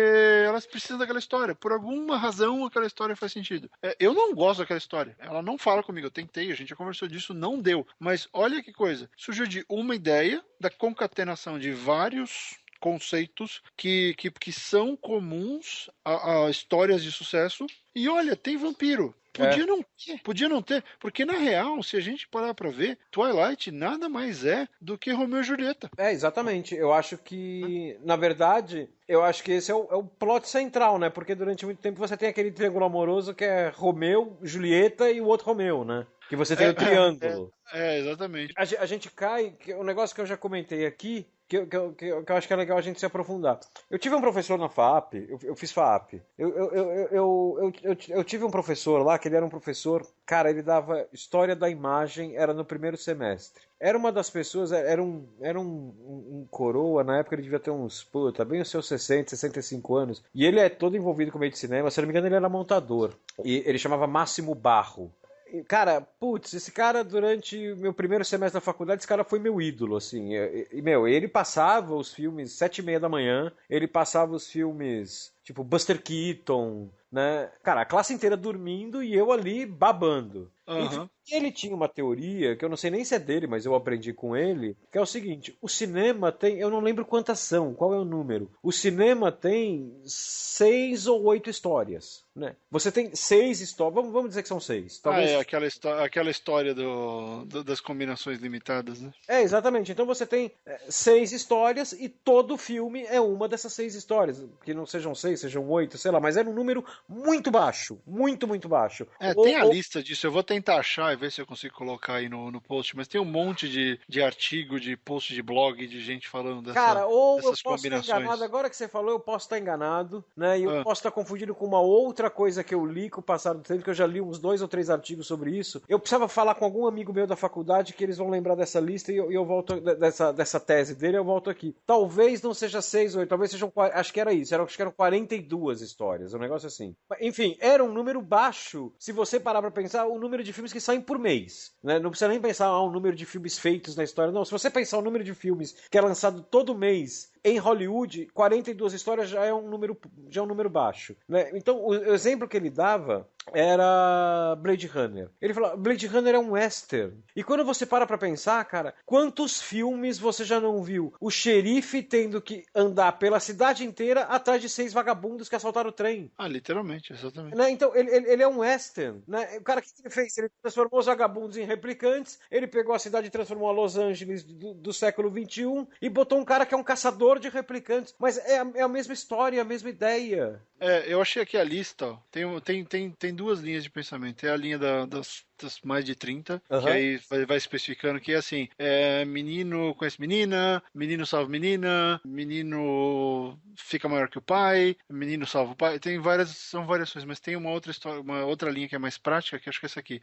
elas precisam daquela história. Por alguma razão, aquela história faz sentido. Eu não gosto daquela história. Ela não fala comigo. Eu tentei, a gente já conversou disso, não deu. Mas olha que coisa. Surgiu de uma ideia da concatenação de vários conceitos que são comuns a histórias de sucesso. E olha, tem vampiro. Podia não ter, porque na real, se a gente parar pra ver, Twilight nada mais é do que Romeu e Julieta. Exatamente. Eu acho que, na verdade, que esse é o plot central, né? Porque durante muito tempo você tem aquele triângulo amoroso que é Romeu, Julieta e o outro Romeu, né? Que você tem o triângulo. Exatamente. A gente cai, um negócio que eu já comentei aqui, que eu acho que é legal a gente se aprofundar. Eu tive um professor na FAP, eu fiz FAP. Eu tive um professor lá, que ele era um professor, cara, ele dava história da imagem, era no primeiro semestre. Era uma das pessoas, era um coroa, na época ele devia ter uns, bem os seus 60, 65 anos. E ele é todo envolvido com meio de cinema, se não me engano ele era montador. E ele chamava Máximo Barro. Cara, esse cara durante o meu primeiro semestre da faculdade, esse cara foi meu ídolo, assim. Ele passava os filmes 7:30 da manhã, ele passava os filmes tipo Buster Keaton, né? Cara, a classe inteira dormindo e eu ali babando. Uhum. E ele tinha uma teoria, que eu não sei nem se é dele, mas eu aprendi com ele, que é o seguinte, o cinema tem, eu não lembro quantas são, qual é o número. O cinema tem 6 ou 8 histórias, né? Você tem 6 histórias, vamos dizer que são 6. Talvez... aquela história das combinações limitadas, né? Exatamente. Então você tem 6 histórias e todo filme é uma dessas 6 histórias. Que não sejam 6, sejam 8, sei lá, mas era um número muito baixo. Muito, muito baixo. Tem a lista disso, eu vou tentar achar e ver se eu consigo colocar aí no post, mas tem um monte de artigo, de post de blog, de gente falando dessas combinações. Cara, ou eu posso estar enganado, agora que você falou, eu posso estar enganado, né? E eu posso estar confundindo com uma outra coisa que eu li com o passar do tempo, que eu já li uns 2 ou 3 artigos sobre isso. Eu precisava falar com algum amigo meu da faculdade que eles vão lembrar dessa lista e eu volto, dessa tese dele, eu volto aqui. Talvez não seja 6 ou 8, talvez sejam, acho que era isso, acho que eram 42 histórias, um negócio assim. Enfim, era um número baixo, se você parar pra pensar, o número de filmes que saem por mês, né? Não precisa nem pensar o número de filmes feitos na história, não. Se você pensar o número de filmes que é lançado todo mês em Hollywood, 42 histórias já é um número baixo, né? Então, o exemplo que ele dava era Blade Runner. Ele falou, Blade Runner é um western. E quando você para pra pensar, cara, quantos filmes você já não viu? O xerife tendo que andar pela cidade inteira atrás de 6 vagabundos que assaltaram o trem. Ah, literalmente, exatamente. Né? Então, ele é um western. Né? O cara, o que ele fez? Ele transformou os vagabundos em replicantes, ele pegou a cidade e transformou a Los Angeles do século XXI e botou um cara que é um caçador de replicantes. Mas é a mesma história, a mesma ideia. Eu achei aqui a lista, ó. Tem duas linhas de pensamento. É a linha das mais de 30, que aí vai especificando que é assim, menino conhece menina, menino salva menina, menino fica maior que o pai, menino salva o pai. São variações, mas tem uma outra história, uma outra linha que é mais prática, que acho que é essa aqui.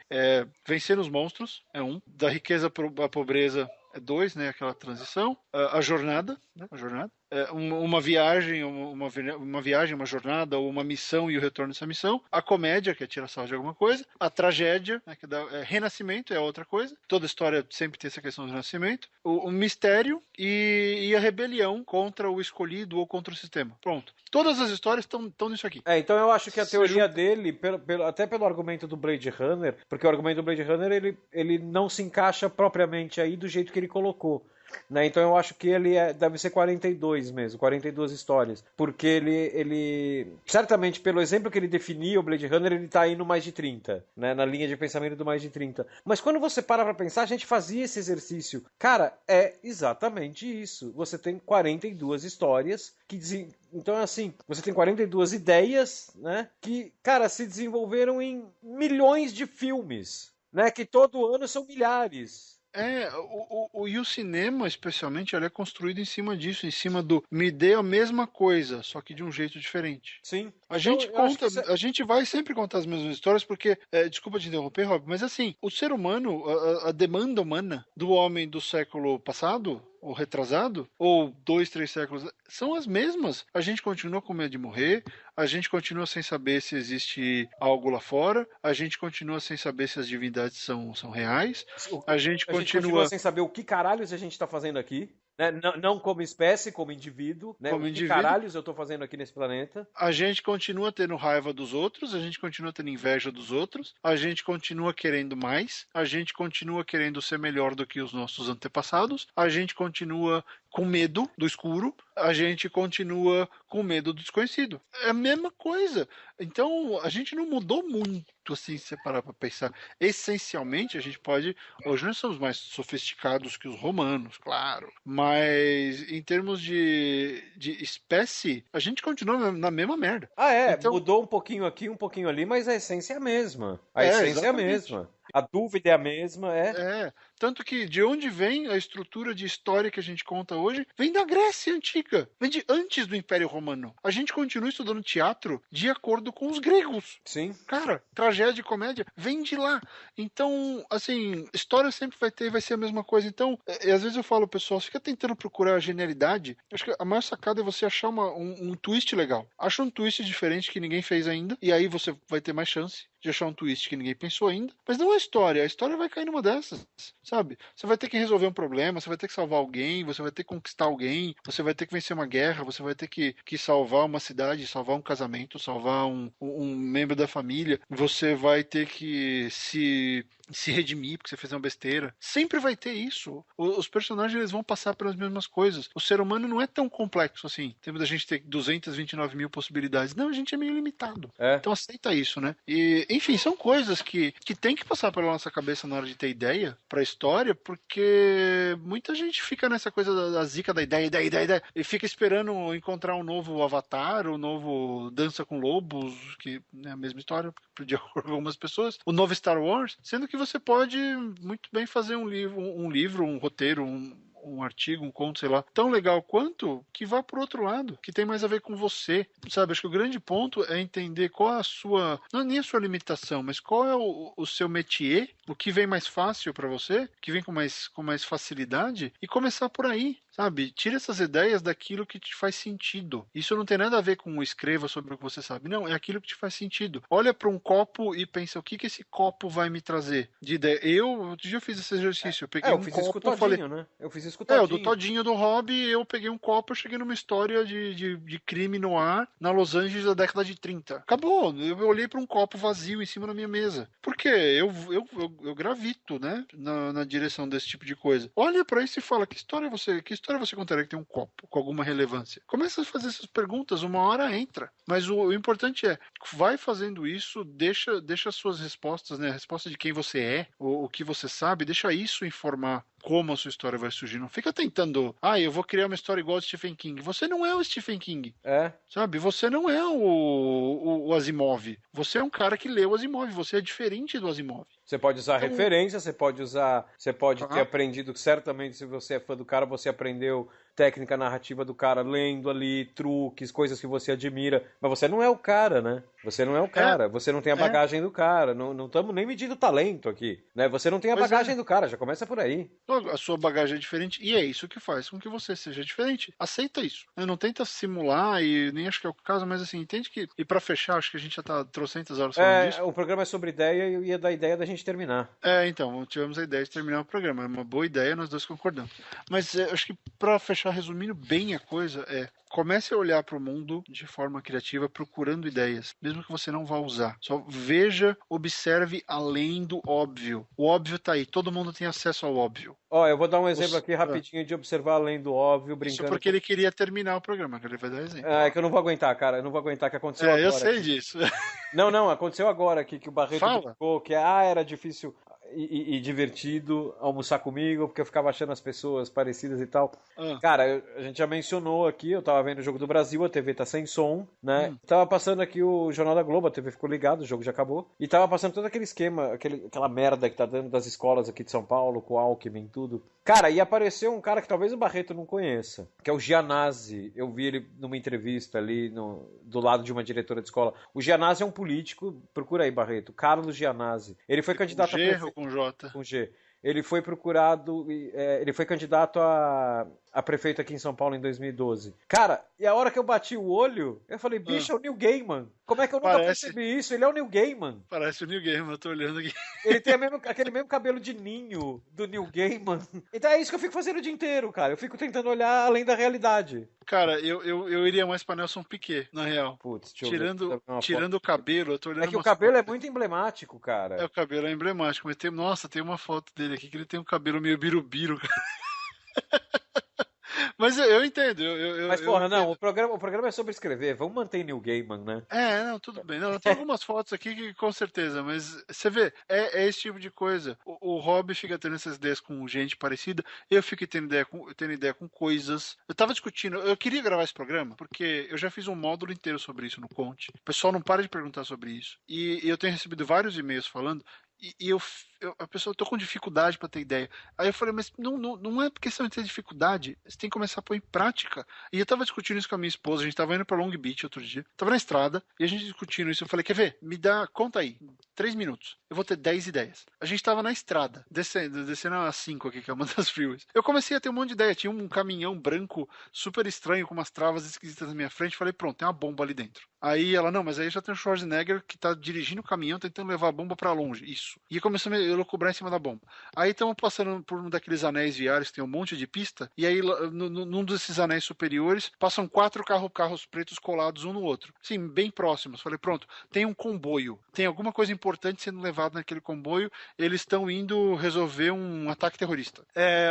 Vencer os monstros, é um. Da riqueza à pobreza, é 2, né? Aquela transição. A jornada, né? A jornada. Uma viagem, uma jornada, ou uma missão e o retorno dessa missão. A comédia, que é tirar sarro de alguma coisa. A tragédia, né, que renascimento é outra coisa. Toda história sempre tem essa questão do renascimento. O mistério e a rebelião contra o escolhido ou contra o sistema. Pronto. Todas as histórias estão nisso aqui. Então eu acho que a teoria dele, até pelo argumento do Blade Runner, porque o argumento do Blade Runner ele não se encaixa propriamente aí do jeito que ele colocou. Né? Então eu acho que ele deve ser 42 mesmo, 42 histórias. Porque ele certamente, pelo exemplo que ele definia o Blade Runner, ele tá aí no mais de 30, né? Na linha de pensamento do mais de 30. Mas quando você para pra pensar, a gente fazia esse exercício. Cara, é exatamente isso. Você tem 42 histórias então, assim, você tem 42 ideias, né? Que, cara, se desenvolveram em milhões de filmes, né? Que todo ano são milhares. E o cinema, especialmente, ele é construído em cima disso, em cima do me dê a mesma coisa, só que de um jeito diferente. Sim. A gente vai sempre contar as mesmas histórias, porque, desculpa te interromper, Rob, mas assim, o ser humano, a demanda humana do homem do século passado, ou retrasado, ou 2, 3 séculos, são as mesmas. A gente continua com medo de morrer, a gente continua sem saber se existe algo lá fora, a gente continua sem saber se as divindades são reais, a gente continua sem saber o que caralhos a gente tá fazendo aqui. Né? Não como espécie, como indivíduo, né? Como que caralhos eu tô fazendo aqui nesse planeta. A gente continua tendo raiva dos outros, a gente continua tendo inveja dos outros, a gente continua querendo mais, a gente continua querendo ser melhor do que os nossos antepassados, a gente continua com medo do escuro, a gente continua com medo do desconhecido. É a mesma coisa. Então, a gente não mudou muito, assim, se você parar pra pensar. Essencialmente, a gente pode... Hoje nós somos mais sofisticados que os romanos, claro. Mas, em termos de espécie, a gente continua na mesma merda. Então, mudou um pouquinho aqui, um pouquinho ali, mas a essência é a mesma. A essência é a mesma. A dúvida é a mesma, Tanto que de onde vem a estrutura de história que a gente conta hoje, vem da Grécia Antiga, vem de antes do Império Romano. A gente continua estudando teatro de acordo com os gregos. Sim. Cara, tragédia e comédia vem de lá. Então, assim, história sempre vai ser a mesma coisa. Então, às vezes eu falo, pessoal, fica tentando procurar a genialidade. Acho que a maior sacada é você achar um twist legal. Acha um twist diferente que ninguém fez ainda, e aí você vai ter mais chance de achar um twist que ninguém pensou ainda. Mas não é história. A história vai cair numa dessas, sabe? Você vai ter que resolver um problema, você vai ter que salvar alguém, você vai ter que conquistar alguém, você vai ter que vencer uma guerra, você vai ter que salvar uma cidade, salvar um casamento, salvar um membro da família. Você vai ter que se redimir porque você fez uma besteira. Sempre vai ter isso. Os personagens, eles vão passar pelas mesmas coisas. O ser humano não é tão complexo assim. Temos da gente ter 229 mil possibilidades. Não, a gente é meio limitado. Então aceita isso, né? E, enfim, são coisas que tem que passar pela nossa cabeça na hora de ter ideia pra história, porque muita gente fica nessa coisa da zica da ideia, e fica esperando encontrar um novo Avatar, um novo Dança com Lobos, que é a mesma história, de acordo com algumas pessoas, o novo Star Wars, sendo que você pode muito bem fazer um livro, um roteiro, um artigo, um conto, sei lá, tão legal quanto que vá pro outro lado, que tem mais a ver com você, sabe? Acho que o grande ponto é entender qual é a sua, não é nem a sua limitação, mas qual é o seu métier, o que vem mais fácil para você, que vem com mais facilidade, e começar por aí. sabe? Tira essas ideias daquilo que te faz sentido. Isso não tem nada a ver com escreva sobre o que você sabe. Não, é aquilo que te faz sentido. Olha para um copo e pensa, o que esse copo vai me trazer de ideia? Outro dia eu fiz esse exercício. Eu peguei um fiz copo isso com o Todinho, falei... né? Eu fiz isso com o Todinho. o do Todinho do Hobby, eu peguei um copo, eu cheguei numa história de crime no ar na Los Angeles da década de 30. Acabou. Eu olhei para um copo vazio em cima da minha mesa. Por quê? Eu gravito, né? Na direção desse tipo de coisa. Olha para isso e fala, que história você contaria que tem um copo com alguma relevância? Começa a fazer essas perguntas, uma hora entra. Mas o importante é, vai fazendo isso, deixa as suas respostas, né? A resposta de quem você é, o que você sabe, deixa isso informar como a sua história vai surgir. Não fica tentando, eu vou criar uma história igual ao Stephen King. Você não é o Stephen King. Sabe? Você não é o Asimov. Você é um cara que leu o Asimov. Você é diferente do Asimov. Você pode usar referência, você pode ter aprendido, certamente, se você é fã do cara, você aprendeu técnica narrativa do cara, lendo ali, truques, coisas que você admira, mas você não é o cara, né? Você não é o cara, você não tem a bagagem do cara, não estamos nem medindo talento aqui, né? Você não tem a bagagem do cara, já começa por aí. A sua bagagem é diferente e é isso que faz com que você seja diferente. Aceita isso. Não tenta simular e nem acho que é o caso, mas assim, entende que... E pra fechar, acho que a gente já tá trocentas horas falando disso. O programa é sobre ideia e eu ia dar ideia da gente terminar. Então, tivemos a ideia de terminar o programa. É uma boa ideia, nós dois concordamos. Mas acho que pra fechar, resumindo bem a coisa, comece a olhar para o mundo de forma criativa, procurando ideias, mesmo que você não vá usar. Só veja, observe além do óbvio. O óbvio tá aí, todo mundo tem acesso ao óbvio. Eu vou dar um exemplo aqui rapidinho de observar além do óbvio, brincando. Isso porque ele queria terminar o programa, que ele vai dar exemplo. É que eu não vou aguentar, cara, eu não vou aguentar, que aconteceu agora. Eu sei aqui. Disso. Não, aconteceu agora aqui, que o Barreto brincou, que era difícil e divertido almoçar comigo, porque eu ficava achando as pessoas parecidas e tal. Cara, a gente já mencionou aqui, eu tava vendo o Jogo do Brasil, a TV tá sem som, né? Tava passando aqui o Jornal da Globo, a TV ficou ligada, o jogo já acabou. E tava passando todo aquele esquema, aquela merda que tá dando das escolas aqui de São Paulo, com o Alckmin e tudo. Cara, e apareceu um cara que talvez o Barreto não conheça, que é o Gianazzi. Eu vi ele numa entrevista ali do lado de uma diretora de escola. O Gianazzi é um político, procura aí, Barreto, Carlos Gianazzi. Ele foi candidato com J? Com G. Ele foi ele foi candidato a prefeito aqui em São Paulo em 2012. Cara, e a hora que eu bati o olho, eu falei, bicho, é o Neil Gaiman. Como é que eu nunca percebi isso? Ele é o Neil Gaiman. Parece o Neil Gaiman, eu tô olhando aqui. Ele tem aquele mesmo cabelo de ninho do Neil Gaiman. Então é isso que eu fico fazendo o dia inteiro, cara. Eu fico tentando olhar além da realidade. Cara, eu iria mais pra Nelson Piquet, na real. Putz, tirando o cabelo, eu tô olhando. É que o cabelo é muito emblemático, cara. O cabelo é emblemático, mas tem uma foto dele aqui que ele tem um cabelo meio birubiru, cara. Mas eu entendo. Mas, porra, não, o programa é sobre escrever. Vamos manter Neil Gaiman, né? Não, tudo bem. Não, tem algumas fotos aqui que com certeza, mas você vê, é esse tipo de coisa. O Rob fica tendo essas ideias com gente parecida, eu fico tendo ideia com coisas. Eu tava discutindo, eu queria gravar esse programa, porque eu já fiz um módulo inteiro sobre isso no Conte. O pessoal não para de perguntar sobre isso. E eu tenho recebido vários e-mails falando. E a pessoa, eu tô com dificuldade para ter ideia. Aí eu falei, mas não é questão de ter dificuldade, você tem que começar a pôr em prática. E eu tava discutindo isso com a minha esposa, a gente tava indo pra Long Beach outro dia, tava na estrada, e a gente discutindo isso, eu falei, quer ver? Conta aí, 3 minutos, eu vou ter 10 ideias. A gente tava na estrada, descendo a 5 aqui, que é uma das freeways. Eu comecei a ter um monte de ideia, tinha um caminhão branco super estranho, com umas travas esquisitas na minha frente, falei, pronto, tem uma bomba ali dentro. Aí ela, não, mas aí já tem o Schwarzenegger que tá dirigindo o caminhão, tentando levar a bomba pra longe. Isso. E começou a me elucubrar em cima da bomba. Aí estamos passando por um daqueles anéis viários que tem um monte de pista, e aí num desses anéis superiores passam 4 carros pretos colados um no outro. Sim, bem próximos. Falei, pronto, tem um comboio. Tem alguma coisa importante sendo levada naquele comboio, eles estão indo resolver um ataque terrorista.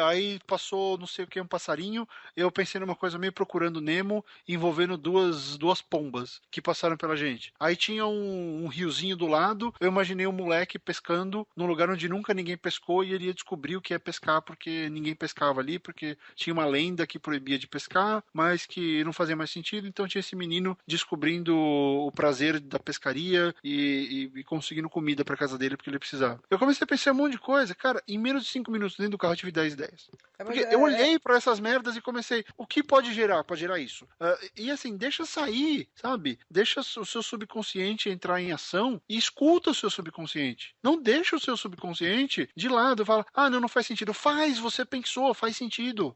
Aí passou, não sei o que, um passarinho, eu pensei numa coisa meio Procurando Nemo, envolvendo duas pombas, que passaram pela gente. Aí tinha um riozinho do lado, eu imaginei um moleque pescando num lugar onde nunca ninguém pescou e ele ia descobrir o que é pescar porque ninguém pescava ali, porque tinha uma lenda que proibia de pescar, mas que não fazia mais sentido, então tinha esse menino descobrindo o prazer da pescaria e conseguindo comida pra casa dele porque ele precisava. Eu comecei a pensar um monte de coisa, cara, em menos de 5 minutos dentro do carro eu tive 10 ideias. Porque eu olhei pra essas merdas e comecei, o que pode gerar? Pode gerar isso. E assim, deixa sair, sabe? Deixa o seu subconsciente entrar em ação e escuta o seu subconsciente. Não deixa o seu subconsciente subconsciente de lado, fala, não faz sentido. Faz, você pensou, faz sentido.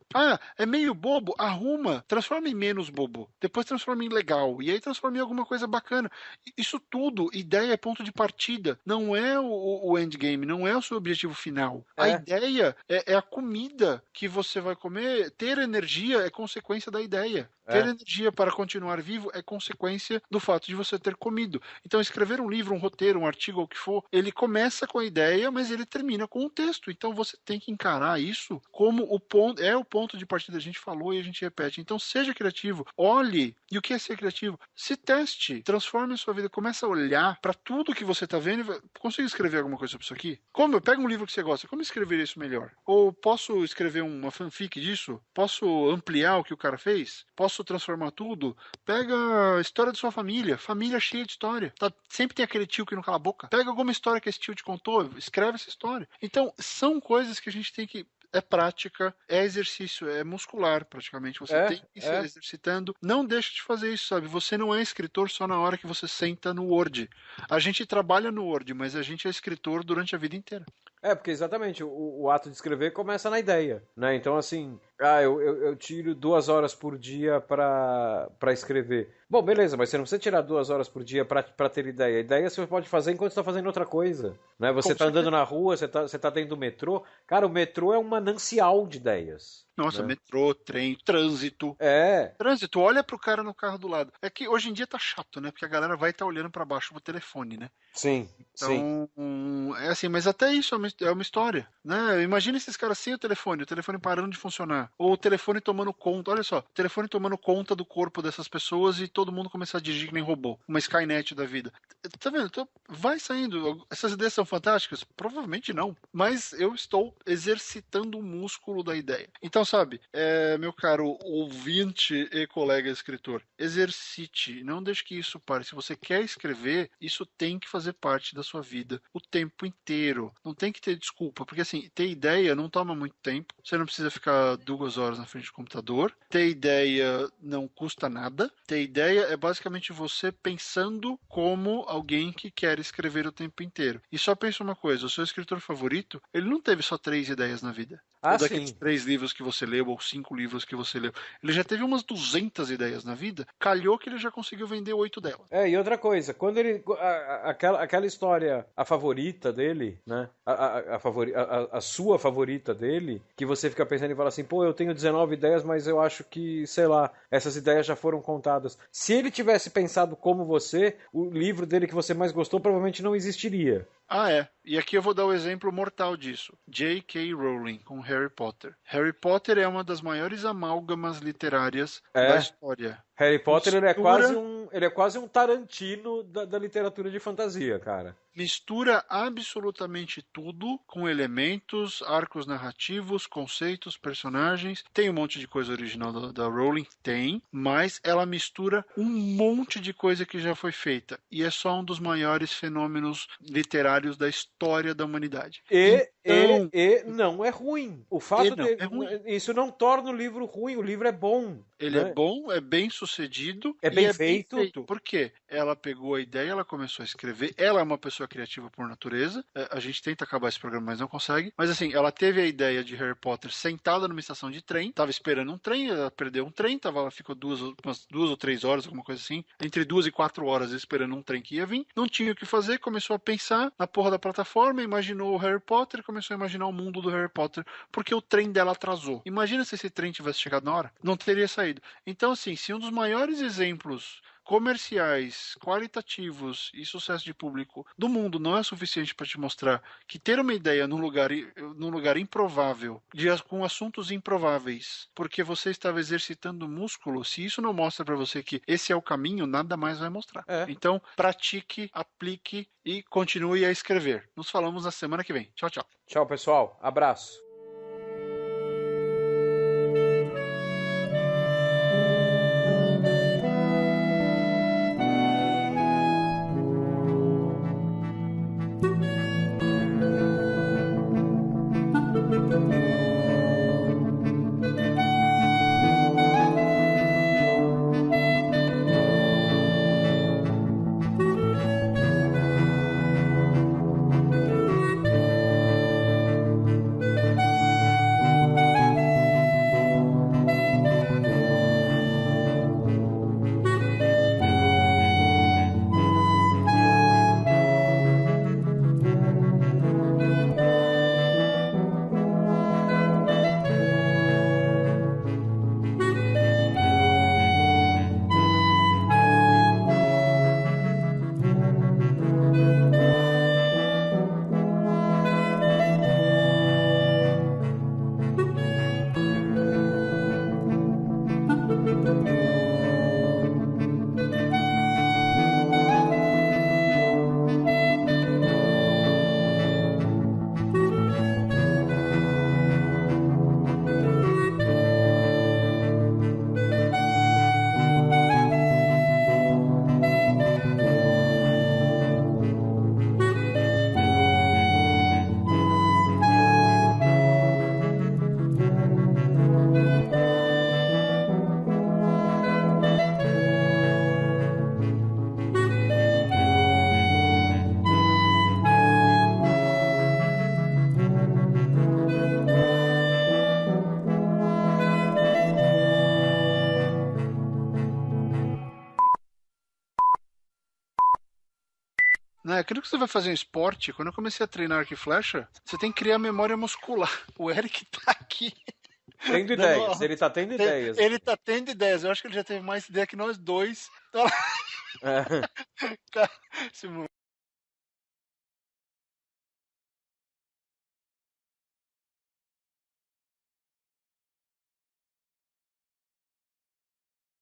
É meio bobo, arruma, transforma em menos bobo, depois transforma em legal, e aí transforma em alguma coisa bacana. Isso tudo, ideia é ponto de partida, não é o endgame, não é o seu objetivo final. A ideia é a comida que você vai comer. Ter energia é consequência da ideia. Ter energia para continuar vivo é consequência do fato de você ter comido. Então, escrever um livro, um roteiro, um artigo, ou o que for, ele começa com a ideia, mas ele termina com o texto. Então, você tem que encarar isso como o ponto de partida. A gente falou e a gente repete. Então, seja criativo, olhe. E o que é ser criativo? Se teste, transforme a sua vida, começa a olhar para tudo que você está vendo. Consigo escrever alguma coisa sobre isso aqui? Como? Pega um livro que você gosta, como escrever isso melhor? Ou posso escrever uma fanfic disso? Posso ampliar o que o cara fez? Posso transformar tudo? Pega a história da sua família cheia de história. Sempre tem aquele tio que não cala a boca. Pega alguma história que esse tio te contou, escreve essa história. Então, são coisas que a gente tem que... É prática, é exercício, é muscular praticamente. Você tem que ir se exercitando. Não deixe de fazer isso, sabe? Você não é escritor só na hora que você senta no Word. A gente trabalha no Word, mas a gente é escritor durante a vida inteira. Porque exatamente, o ato de escrever começa na ideia, né? Então, assim, eu tiro 2 horas por dia pra escrever. Bom, beleza, mas você não precisa tirar 2 horas por dia pra ter ideia. A ideia você pode fazer enquanto está fazendo outra coisa, né? Você tá andando na rua, você tá dentro do metrô. Cara, o metrô é um manancial de ideias. Nossa, né? Metrô, trem, trânsito. Trânsito, olha pro cara no carro do lado. É que hoje em dia tá chato, né? Porque a galera vai estar olhando pra baixo pro telefone, né? Sim, então, é assim, mas até isso é uma história, né? Imagina esses caras sem o telefone parando de funcionar, ou o telefone tomando conta, olha só, o telefone tomando conta do corpo dessas pessoas e todo mundo começar a dirigir que nem robô, uma Skynet da vida. Tá vendo? Então, vai saindo. Essas ideias são fantásticas? Provavelmente não, mas eu estou exercitando o músculo da ideia. Então, sabe, meu caro ouvinte e colega escritor, exercite, não deixe que isso pare. Se você quer escrever, isso tem que fazer parte da sua vida o tempo inteiro. Não tem que ter desculpa, porque assim, ter ideia não toma muito tempo, você não precisa ficar 2 horas na frente do computador, ter ideia não custa nada, ter ideia é basicamente você pensando como alguém que quer escrever o tempo inteiro. E só pensa uma coisa, o seu escritor favorito, ele não teve só 3 ideias na vida. Ou daqueles 3 livros que você leu, ou 5 livros que você leu. Ele já teve umas 200 ideias na vida, calhou que ele já conseguiu vender 8 delas. E outra coisa, quando ele... Aquela história, a favorita dele, né? A sua favorita dele, que você fica pensando e fala assim, pô, eu tenho 19 ideias, mas eu acho que, sei lá, essas ideias já foram contadas. Se ele tivesse pensado como você, o livro dele que você mais gostou provavelmente não existiria. E aqui eu vou dar o exemplo mortal disso. J.K. Rowling com Harry Potter. Harry Potter é uma das maiores amálgamas literárias da história. Harry Potter ele é quase um Tarantino da literatura de fantasia, cara. Mistura absolutamente tudo com elementos, arcos narrativos, conceitos, personagens. Tem um monte de coisa original da Rowling? Tem, mas ela mistura um monte de coisa que já foi feita. E é só um dos maiores fenômenos literários da história da humanidade. E não é ruim. O fato de isso não torna o livro ruim, o livro é bom. Ele é bom, é bem sucedido. É bem feito. Por quê? Ela pegou a ideia, ela começou a escrever. Ela é uma pessoa criativa por natureza. A gente tenta acabar esse programa, mas não consegue. Mas assim, ela teve a ideia de Harry Potter sentada numa estação de trem. Tava esperando um trem, ela perdeu um trem. Ela ficou umas 2 ou 3 horas, alguma coisa assim. Entre 2 e 4 horas esperando um trem que ia vir. Não tinha o que fazer, começou a pensar na porra da plataforma, imaginou o Harry Potter, começou a imaginar o mundo do Harry Potter, porque o trem dela atrasou. Imagina se esse trem tivesse chegado na hora. Não teria saído. Então, assim, se um dos maiores exemplos comerciais, qualitativos e sucesso de público do mundo não é suficiente para te mostrar que ter uma ideia num lugar improvável, com assuntos improváveis, porque você estava exercitando o músculo, se isso não mostra para você que esse é o caminho, nada mais vai mostrar. Então, pratique, aplique e continue a escrever. Nos falamos na semana que vem. Tchau, tchau. Tchau, pessoal. Abraço. né? Aquilo que você vai fazer um esporte, quando eu comecei a treinar arco e flecha, você tem que criar memória muscular. O Eric tá aqui. Tendo ideias, ele tá tendo ideias. Ele tá tendo ideias. Eu acho que ele já teve mais ideia que nós dois. Então, É. cara, esse